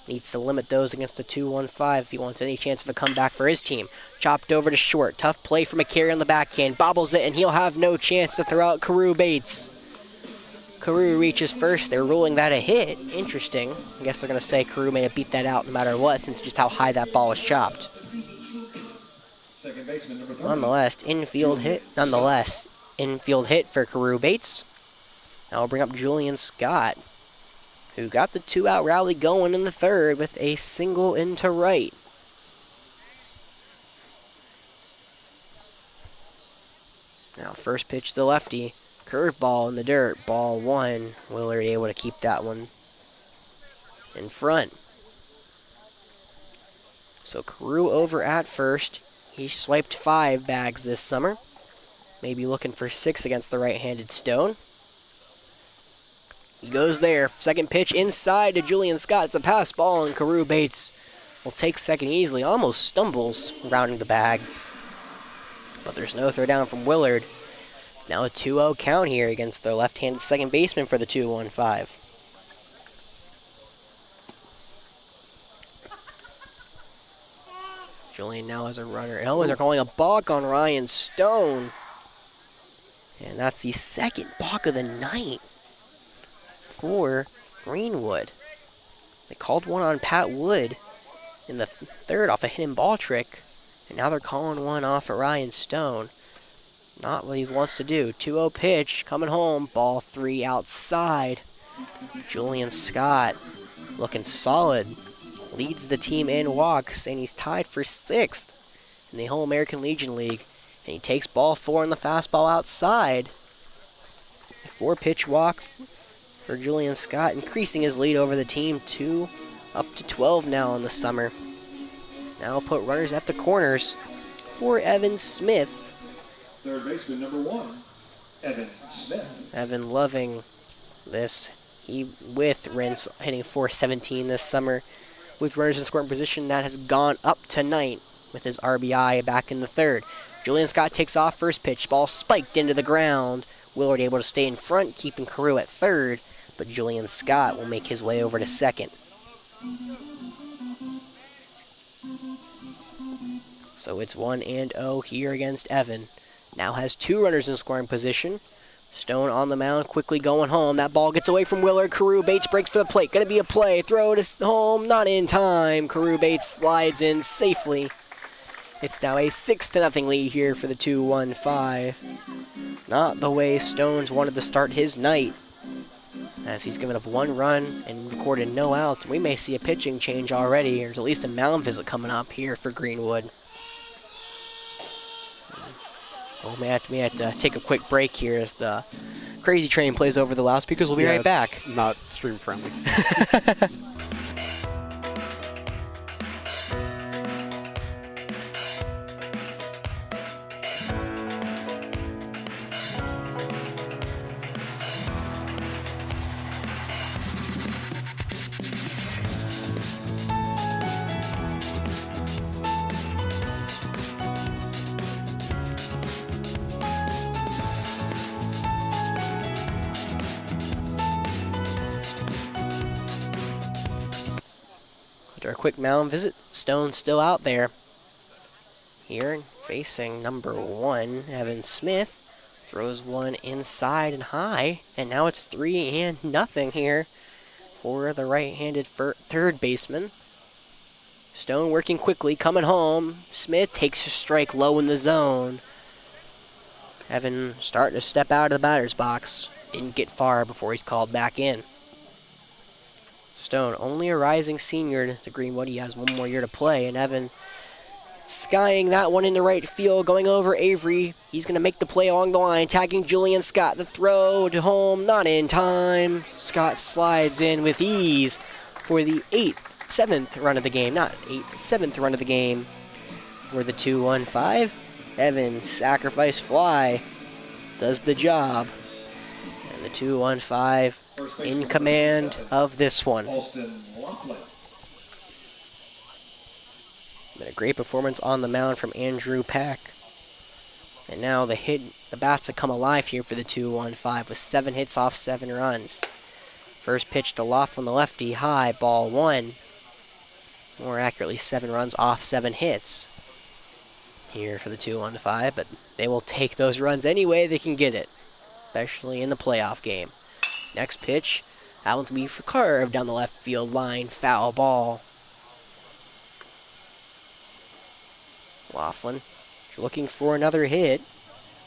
Needs to limit those against a 2-1-5 if he wants any chance of a comeback for his team. Chopped over to short. Tough play from McCary on the backhand. Bobbles it, and he'll have no chance to throw out Carew Bates. Carew reaches first. They're ruling that a hit. Interesting. I guess they're going to say Carew may have beat that out no matter what, since just how high that ball was chopped. Nonetheless, infield hit for Carew Bates. Now we'll bring up Julian Scott, who got the 2-out rally going in the 3rd with a single into right. Now first pitch to the lefty, curveball in the dirt, ball 1. Willard able to keep that one in front. So Carew over at first. He swiped 5 bags this summer. Maybe looking for 6 against the right-handed Stone. He goes there. Second pitch inside to Julian Scott. It's a pass ball, and Carew Bates will take second easily. Almost stumbles rounding the bag. But there's no throw down from Willard. Now a 2-0 count here against the left-handed second baseman for the 2-1-5. Julian now has a runner. Oh, they're calling a balk on Ryan Stone. And that's the 2nd balk of the night for Greenwood. They called one on Pat Wood in the 3rd off a hidden ball trick. And now they're calling one off at Ryan Stone. Not what he wants to do. 2-0 pitch, coming home. Ball 3 outside. Julian Scott looking solid. Leads the team in walks, and he's tied for 6th in the whole American Legion League. And he takes ball 4 on the fastball outside. A 4-pitch walk for Julian Scott, increasing his lead over the team up to 12 now in the summer. Now we'll put runners at the corners for Evan Smith.
Third baseman, number 1, Evan Smith.
Evan loving this. He, with Rins hitting .417 this summer, with runners in scoring position, that has gone up tonight with his RBI back in the 3rd. Julian Scott takes off first pitch. Ball spiked into the ground. Willard able to stay in front, keeping Carew at 3rd, but Julian Scott will make his way over to 2nd. So it's 1-0 here against Evan. Now has 2 runners in scoring position. Stone on the mound, quickly going home. That ball gets away from Willard. Carew Bates breaks for the plate. Going to be a play. Throw to home. Not in time. Carew Bates slides in safely. It's now a 6-0 lead here for the 2-1-5. Not the way Stones wanted to start his night, as he's given up 1 run and recorded no outs. We may see a pitching change already. There's at least a mound visit coming up here for Greenwood. Oh, we have to take a quick break here as the Crazy Train plays over the loudspeakers. We'll be right back.
Not stream friendly.
After a quick mound visit, Stone's still out there. Here, facing number 1, Evan Smith. Throws one inside and high, and now it's 3-0 here for the right-handed 3rd baseman. Stone working quickly, coming home. Smith takes a strike low in the zone. Evan starting to step out of the batter's box. Didn't get far before he's called back in. Stone, only a rising senior to Greenwood. He has 1 more year to play, and Evan skying that one into right field, going over Avery. He's going to make the play along the line, tagging Julian Scott. The throw to home, not in time. Scott slides in with ease for the 7th run of the game. Not 8th, 7th run of the game for the 2-1-5. Evan, sacrifice fly, does the job. And the 2-1-5 in command of this one. Been a great performance on the mound from Andrew Peck. And now the bats have come alive here for the 2-1-5 with 7 hits off 7 runs. First pitch to Laughlin, the lefty, high, ball 1. More accurately, 7 runs off 7 hits here for the 2-1-5, but they will take those runs any way they can get it, especially in the playoff game. Next pitch, that one's going to be curved down the left field line, foul ball. Laughlin looking for another hit.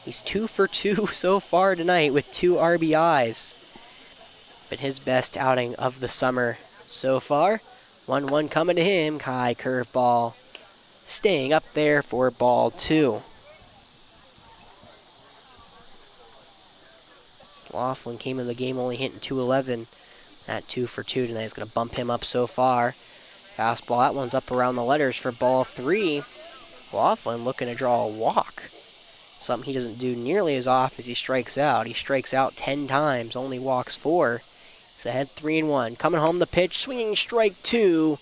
He's 2 for 2 so far tonight with 2 RBIs. But his best outing of the summer so far. 1-1 coming to him. High curveball. Staying up there for ball 2. Laughlin came in the game only hitting .211. That 2 for 2 tonight is going to bump him up so far. Fastball, that one's up around the letters for ball 3. Laughlin looking to draw a walk. Something he doesn't do nearly as often as he strikes out. He strikes out 10 times, only walks 4. He's ahead 3-1. Coming home the pitch, swinging strike 2.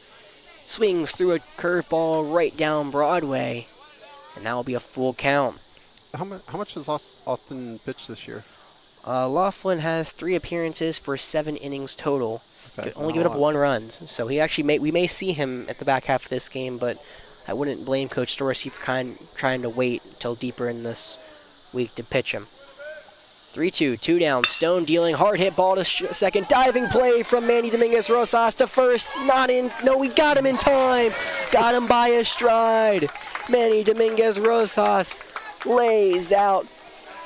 Swings through a curveball right down Broadway. And that will be a full count.
How much has Austin pitched this year?
Laughlin has 3 appearances for 7 innings total.
Okay.
Only given up 1 run. So he actually we may see him at the back half of this game, but I wouldn't blame Coach Dorsey for trying to wait until deeper in this week to pitch him. 3-2, 2 down. Stone dealing, hard hit ball to second. Diving play from Manny Dominguez Rosas to first. Not in. No, we got him in time. Got him by a stride. Manny Dominguez Rosas lays out.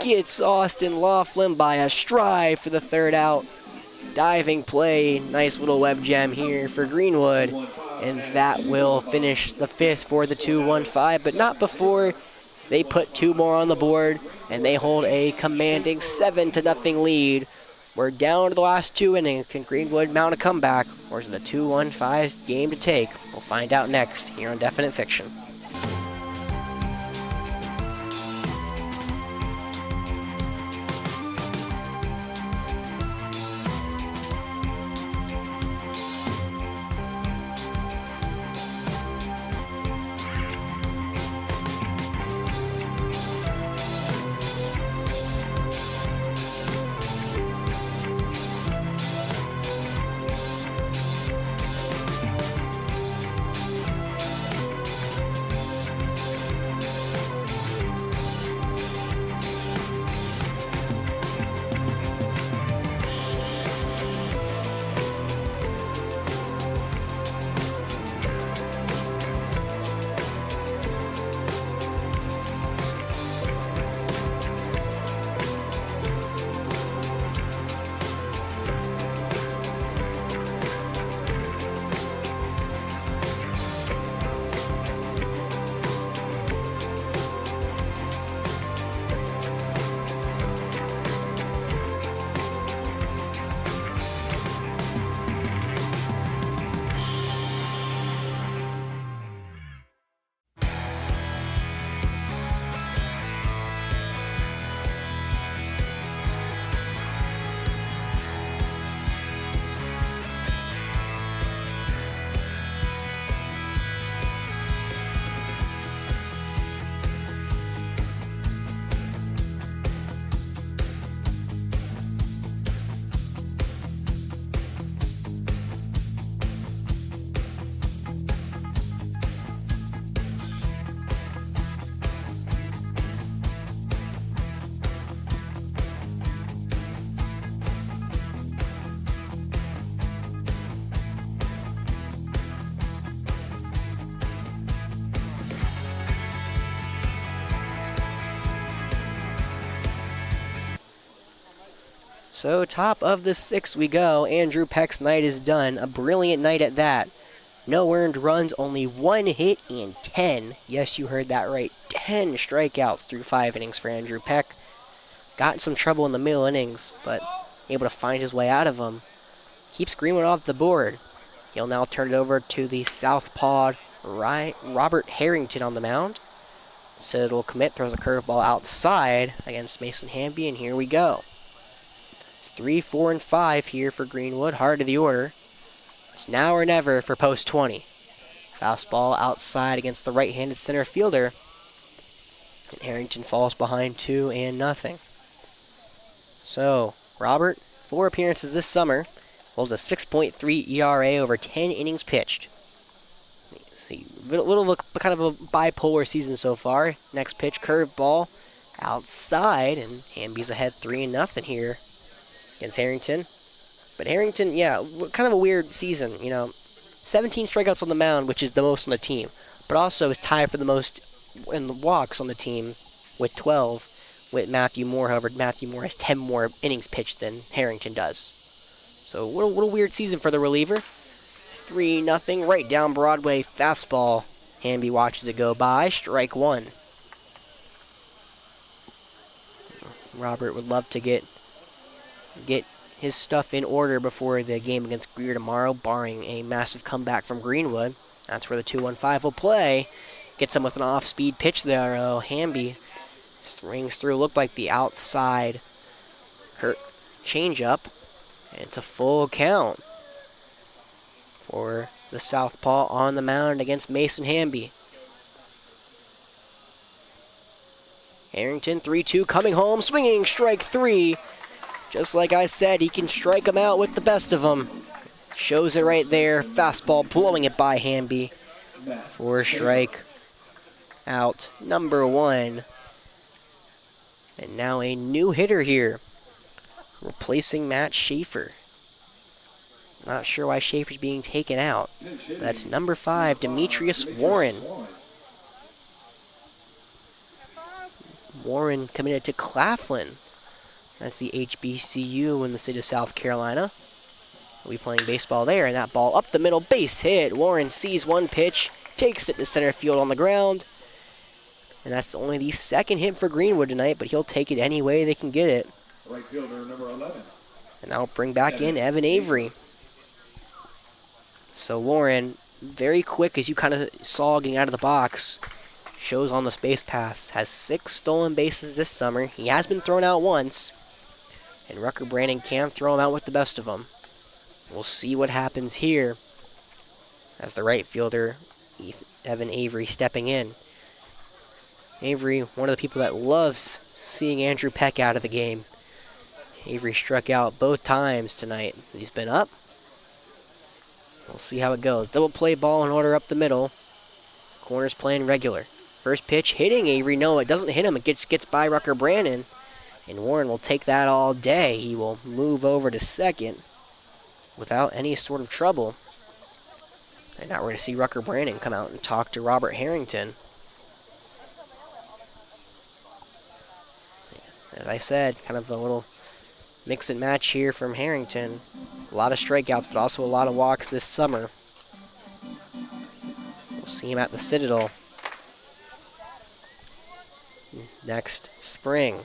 Gets Austin Laughlin by a stride for the third out. Diving play. Nice little web gem here for Greenwood. And that will finish the fifth for the 2-1-5, but not before they put 2 more on the board, and they hold a commanding 7-0 lead. We're down to the last 2 innings. Can Greenwood mount a comeback, or is it the 2-1-5's game to take? We'll find out next here on Definite Fiction. So top of the 6th we go. Andrew Peck's night is done. A brilliant night at that. No earned runs, only 1 hit and 10. Yes, you heard that right. 10 strikeouts through 5 innings for Andrew Peck. Got in some trouble in the middle innings, but able to find his way out of them. Keeps Greenwood off the board. He'll now turn it over to the southpaw Robert Harrington on the mound. Citadel commit, throws a curveball outside against Mason Hamby, and here we go. 3, 4, and 5 here for Greenwood. Hard of the order. It's now or never for post 20. Fastball outside against the right-handed center fielder. And Harrington falls behind 2-0. So, Robert, 4 appearances this summer. Holds a 6.3 ERA over 10 innings pitched. Little kind of a bipolar season so far. Next pitch, curveball outside, and Hamby's ahead 3-0 here against Harrington. But Harrington, yeah, kind of a weird season, 17 strikeouts on the mound, which is the most on the team, but also is tied for the most in the walks on the team with 12 with Matthew Moore. However, Matthew Moore has 10 more innings pitched than Harrington does. So what a weird season for the reliever. 3-0, right down Broadway, fastball. Hamby watches it go by, strike 1. Robert would love to get his stuff in order before the game against Greer tomorrow, barring a massive comeback from Greenwood. That's where the 2-1-5 will play. Gets him with an off-speed pitch there. Hamby swings through, looked like the outside changeup. And it's a full count for the southpaw on the mound against Mason Hamby. Harrington, 3-2, coming home, swinging, strike 3. Just like I said, he can strike them out with the best of them. Shows it right there. Fastball blowing it by Hamby for strike out number 1. And now a new hitter here replacing Matt Schaefer. Not sure why Schaefer's being taken out. That's number 5, Demetrius Warren. Warren committed to Claflin. That's the HBCU in the state of South Carolina. We'll be playing baseball there, and that ball up the middle, base hit. Warren sees one pitch, takes it to center field on the ground. And that's only the second hit for Greenwood tonight, but he'll take it any way they can get it.
Right fielder number 11.
And I'll bring back in Evan Avery. So Warren, very quick, as you kind of saw getting out of the box, shows on the space pass, has 6 stolen bases this summer. He has been thrown out once, and Rucker Brandon can throw him out with the best of them. We'll see what happens here as the right fielder, Evan Avery, stepping in. Avery, one of the people that loves seeing Andrew Peck out of the game. Avery struck out both times tonight. He's been up. We'll see how it goes. Double play ball in order up the middle. Corners playing regular. First pitch hitting Avery. No, it doesn't hit him. It gets by Rucker Brandon. And Warren will take that all day. He will move over to second without any sort of trouble. And now we're going to see Rucker Brandon come out and talk to Robert Harrington. As I said, kind of a little mix and match here from Harrington. A lot of strikeouts, but also a lot of walks this summer. We'll see him at the Citadel next spring.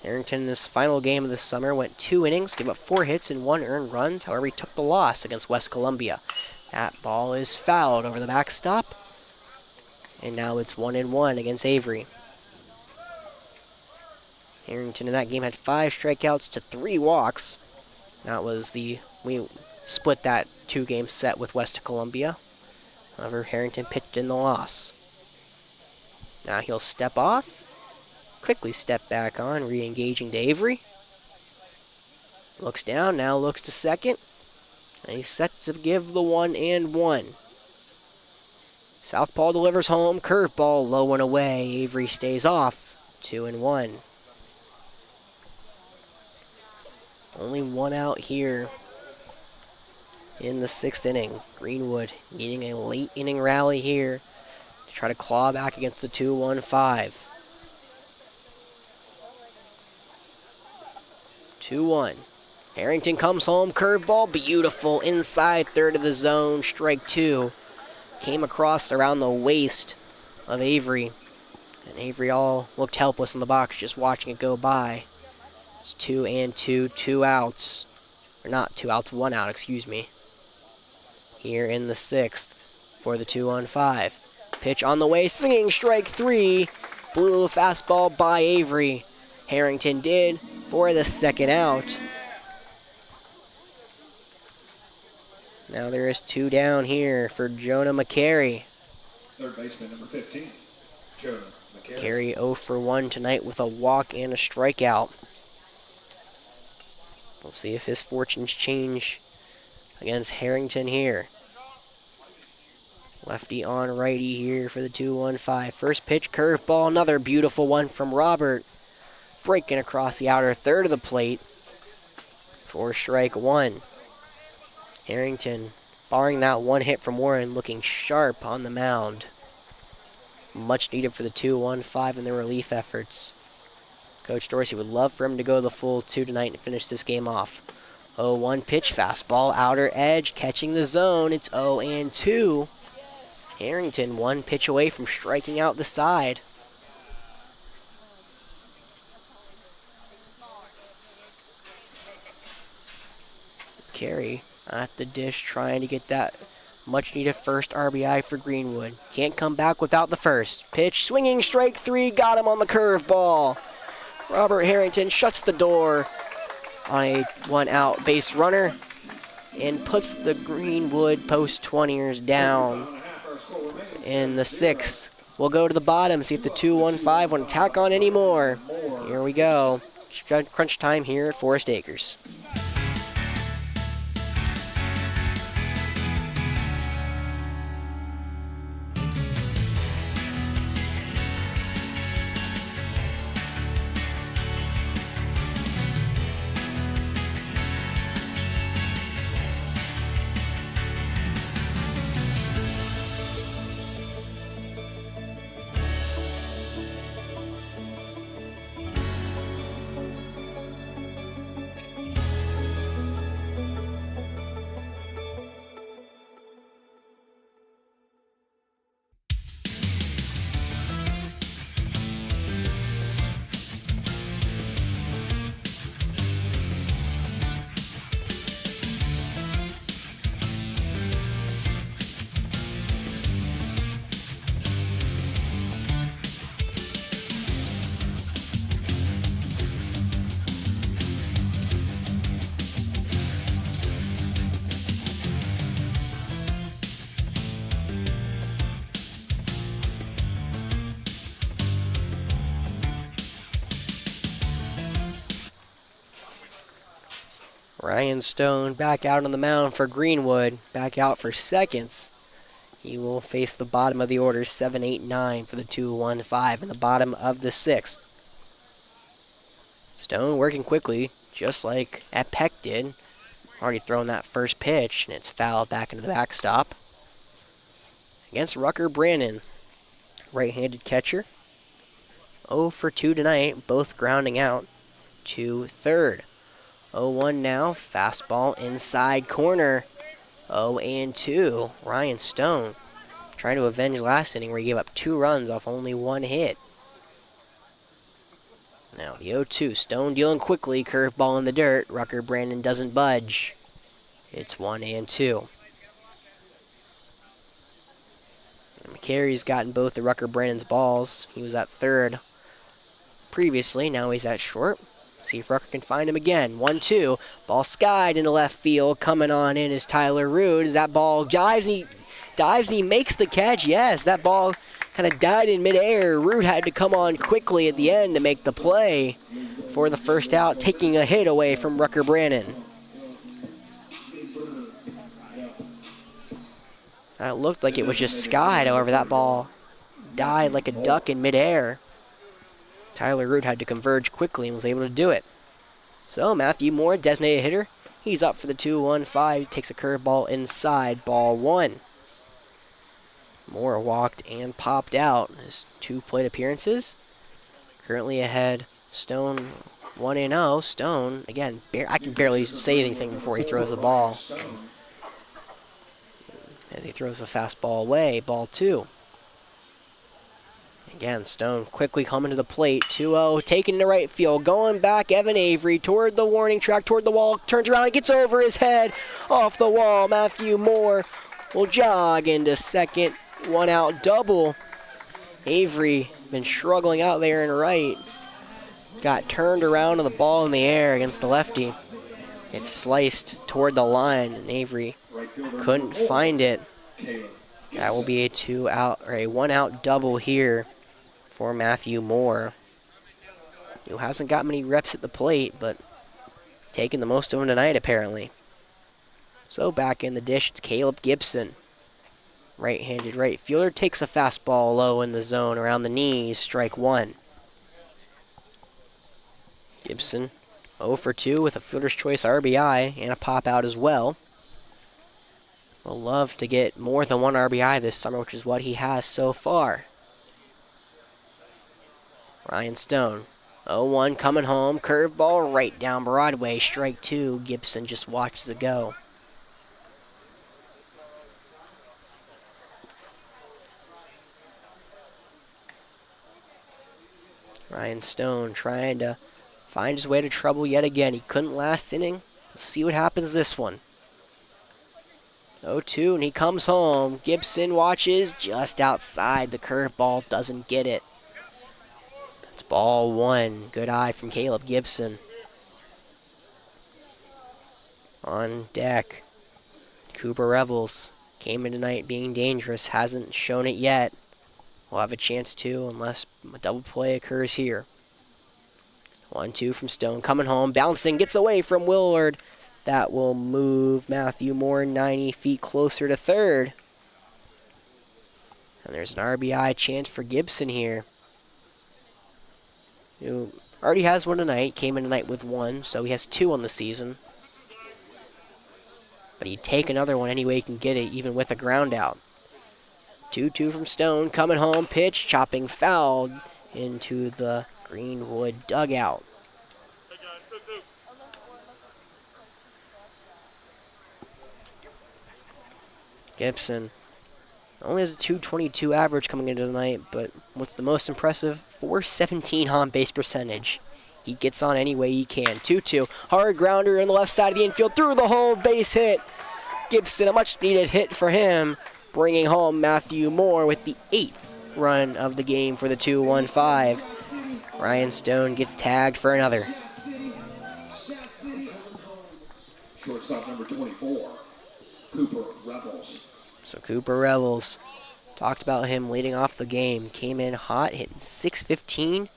Harrington in his final game of the summer went 2 innings, gave up 4 hits and 1 earned run. However, he took the loss against West Columbia. That ball is fouled over the backstop. And now it's 1-1 against Avery. Harrington in that game had 5 strikeouts to 3 walks. That was we split that 2-game set with West Columbia. However, Harrington pitched in the loss. Now he'll step off, quickly step back on, re-engaging to Avery. Looks down, now looks to second. And he's set to give the 1-1. Southpaw delivers home, curveball low and away. Avery stays off, 2-1. Only 1 out here in the 6th inning. Greenwood needing a late inning rally here to try to claw back against the 2-1-5. 2-1. Harrington comes home, curveball, beautiful, inside third of the zone, strike 2. Came across around the waist of Avery. And Avery all looked helpless in the box, just watching it go by. It's 2-2, 2 outs. Or not 2 outs, 1 out, excuse me. Here in the 6th for the 2-1-5. Pitch on the way, swinging, strike 3. Blew a fastball by Avery. Harrington did for the 2nd out. Now there is 2 down here for Jonah McCary.
Third baseman number 15, Jonah McCary.
McCary 0 for 1 tonight with a walk and a strikeout. We'll see if his fortunes change against Harrington here. Lefty on righty here for the 2-1-5. First pitch, curveball, another beautiful one from Robert. Breaking across the outer third of the plate for strike 1. Harrington, barring that 1 hit from Warren, looking sharp on the mound. Much needed for the 2-1-5 in their relief efforts. Coach Dorsey would love for him to go the full 2 tonight and finish this game off. 0-1 pitch, fastball, outer edge, catching the zone. It's 0-2. Harrington 1 pitch away from striking out the side. Carey at the dish trying to get that much needed first RBI for Greenwood. Can't come back without the first. Pitch, swinging, strike 3, got him on the curveball. Robert Harrington shuts the door on a 1-out base runner and puts the Greenwood Post 20ers down in the 6th. We'll go to the bottom, see if the 2-1-5 want to tack on anymore. Here we go. Crunch time here at Forest Acres. Ryan Stone back out on the mound for Greenwood, back out for seconds. He will face the bottom of the order, 7, 8, 9 for the 2-1-5 in the bottom of the 6th. Stone working quickly, just like at Peck did. Already thrown that first pitch, and it's fouled back into the backstop. Against Rucker Brandon, right-handed catcher. 0 for 2 tonight, both grounding out to third. 0-1 now, fastball inside corner. 0-2, Ryan Stone trying to avenge last inning where he gave up 2 runs off only 1 hit. Now the 0-2, Stone dealing quickly, curveball in the dirt. Rucker Brandon doesn't budge. It's 1-2. McCary's gotten both the Rucker Brandon's balls. He was at third previously, now he's at short. See if Rucker can find him again. 1-2, ball skied into left field. Coming on in is Tyler Rude. As that ball dives and he makes the catch. Yes, that ball kind of died in midair. Rude had to come on quickly at the end to make the play for the first out, taking a hit away from Rucker Brandon. That looked like it was just skied, however that ball died like a duck in midair. Tyler Rude had to converge quickly and was able to do it. So Matthew Moore, designated hitter, he's up for the 2-1-5. Takes a curveball inside, ball 1. Moore walked and popped out. His 2 plate appearances. Currently ahead, Stone 1-0. Stone, again, I can barely say anything before he throws the ball. As he throws a fastball away, ball 2. Again, Stone quickly coming to the plate. 2-0, taking to right field. Going back, Evan Avery toward the warning track, toward the wall. Turns around and gets over his head. Off the wall, Matthew Moore will jog into second. 1 out double. Avery been struggling out there in right. Got turned around on the ball in the air against the lefty. It sliced toward the line, and Avery couldn't find it. That will be a 1 out double here for Matthew Moore, who hasn't got many reps at the plate, but taking the most of them tonight, apparently. So back in the dish, it's Caleb Gibson. Right-handed right fielder, takes a fastball low in the zone around the knees, strike 1. Gibson 0 for 2 with a fielder's choice RBI and a pop out as well. Will love to get more than 1 RBI this summer, which is what he has so far. Ryan Stone, 0-1 coming home, curveball right down Broadway, strike 2. Gibson just watches it go. Ryan Stone trying to find his way to trouble yet again. He couldn't last inning. We'll see what happens this one. 0-2, and he comes home. Gibson watches just outside. The curveball doesn't get it. It's ball 1. Good eye from Caleb Gibson. On deck, Cooper Revels came in tonight being dangerous. Hasn't shown it yet. We'll have a chance to unless a double play occurs here. 1-2 from Stone. Coming home, bouncing, gets away from Willard. That will move Matthew Moore 90 feet closer to third. And there's an RBI chance for Gibson here, who already has 1 tonight. Came in tonight with 1, so he has 2 on the season. But he'd take another one any way he can get it, even with a ground out. 2-2 from Stone. Coming home, pitch, chopping foul into the Greenwood dugout. Gibson only has a .222 average coming into tonight, but what's the most impressive? .417 on base percentage. He gets on any way he can. 2-2, hard grounder in the left side of the infield, through the hole, base hit. Gibson, a much needed hit for him, bringing home Matthew Moore with the 8th run of the game for the 2-1-5. Ryan Stone gets tagged for another.
Shortstop number 24, Cooper Revels.
So Cooper Revels, talked about him leading off the game. Came in hot, hitting .615,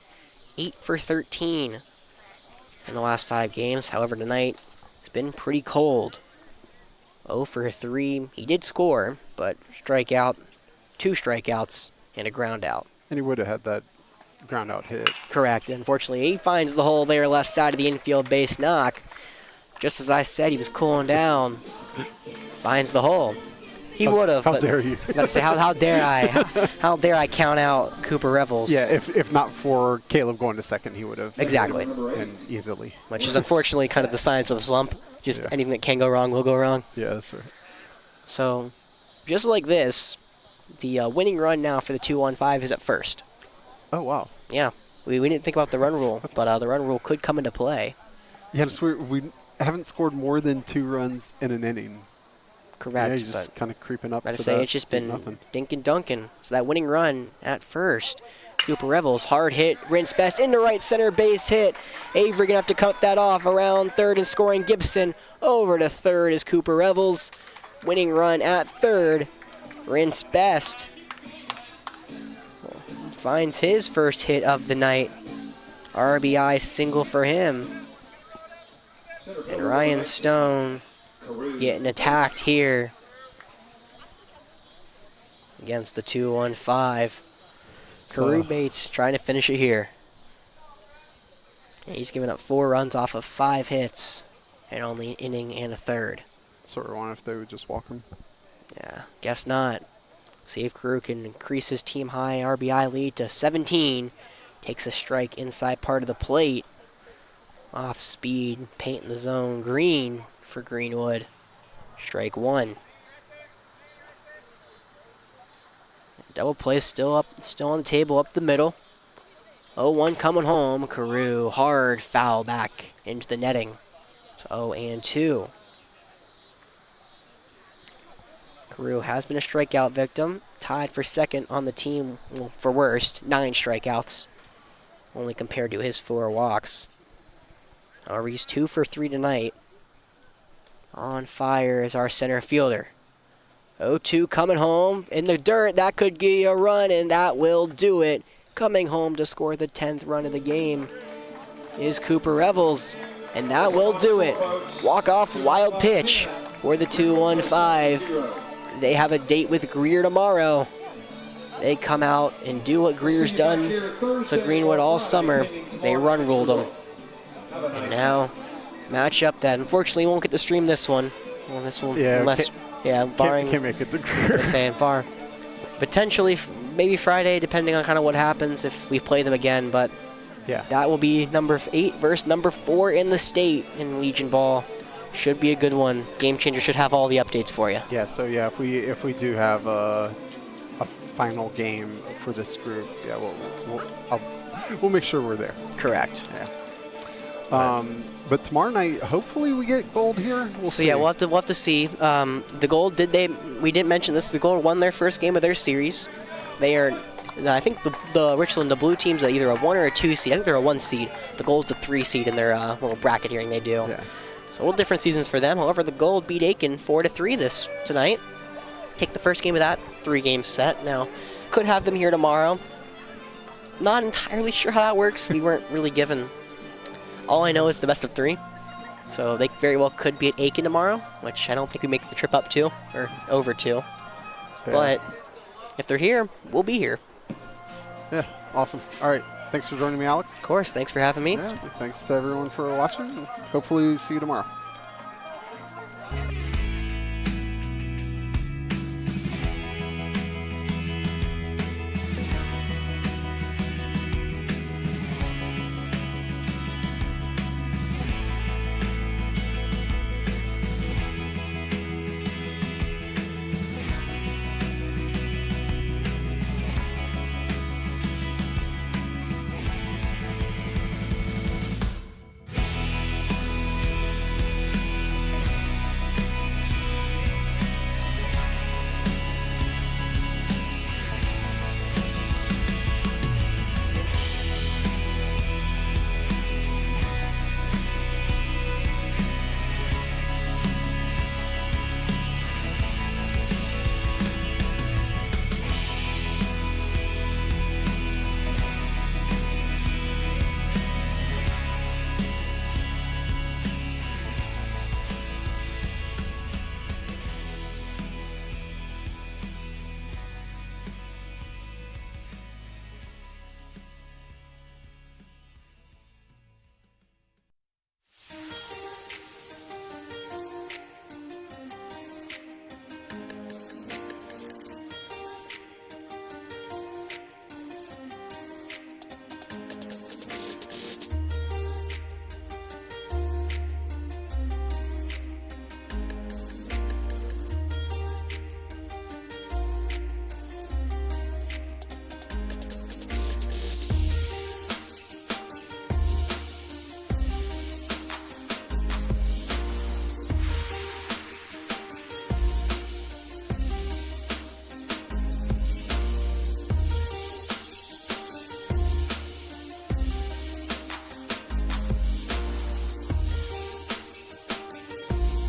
8 for 13 in the last 5 games. However, tonight, he's been pretty cold. 0 for 3. He did score, but strikeout, 2 strikeouts, and a ground out.
And he would have had that ground out hit.
Correct. Unfortunately, he finds the hole there, left side of the infield base knock. Just as I said, he was cooling down. Finds the hole. He would have.
How dare you?
I gotta say, how dare I? How dare I count out Cooper Revels?
Yeah, if not for Caleb going to second, he would have.
Exactly.
And easily.
Which is unfortunately kind of the science of a slump. Just anything that can go wrong will go wrong.
Yeah, that's right.
So, just like this, the winning run now for the 2-1-5 is at first.
Oh, wow.
Yeah. We didn't think about the run rule, but the run rule could come into play.
Yeah, we haven't scored more than 2 runs in an inning.
Correct.
Yeah, you're just kind of creeping up.
Gotta say, it's just been dinkin' dunkin'. So that winning run at first. Cooper Revels, hard hit, rinse best into right center base hit. Avery gonna have to cut that off around third and scoring Gibson. Over to third is Cooper Revels. Winning run at third. Rinse best finds his first hit of the night. RBI single for him. And Ryan Stone getting attacked here against the 2-1-5. Carew Bates trying to finish it here. And he's given up 4 runs off of 5 hits and only an inning and a third.
Sort of wonder if they would just walk him.
Yeah, guess not. See if Carew can increase his team high RBI lead to 17. Takes a strike inside part of the plate. Off speed, paint in the zone, green for Greenwood. Strike 1. Double play still on the table, up the middle. 0-1 coming home. Carew, hard foul back into the netting. So 0-2. Carew has been a strikeout victim. Tied for second on the team, well, for worst. 9 strikeouts. Only compared to his 4 walks. However, he's 2 for 3 tonight. On fire is our center fielder. 0-2 coming home in the dirt. That could give you a run, and that will do it. Coming home to score the 10th run of the game is Cooper Revels, and that will do it. Walk-off wild pitch for the 2-1-5. They have a date with Greer tomorrow. They come out and do what Greer's done to Greenwood all summer. They run ruled them. And now, matchup that unfortunately won't get to stream this one. Well, this one,
yeah,
unless, barring.
Can't make it to Greer.
Saying far. Potentially, maybe Friday, depending on kind of what happens if we play them again. But
yeah,
that will be number 8 versus number 4 in the state in Legion Ball. Should be a good one. Game Changer should have all the updates for you.
Yeah. So yeah, if we do have a final game for this group, yeah, we'll make sure we're there.
Correct.
Yeah. But tomorrow night, hopefully we get Gold here. We'll see.
Yeah, we'll have to see. The Gold we didn't mention this. The Gold won their first game of their series. They are, I think the Richland, the blue team's either a 1 or a 2 seed. I think they're a 1 seed. The Gold's a 3 seed in their little bracketeering they do.
Yeah.
So a little different seasons for them. However, the Gold beat Aiken 4-3 tonight. Take the first game of that 3-game set. Now, could have them here tomorrow. Not entirely sure how that works. We weren't really given. All I know is the best of 3. So they very well could be at Aiken tomorrow, which I don't think we make the trip up to, or over to. Yeah. But if they're here, we'll be here.
Yeah, awesome. All right, thanks for joining me, Alex.
Of course, thanks for having me.
Yeah, thanks to everyone for watching. Hopefully we see you tomorrow.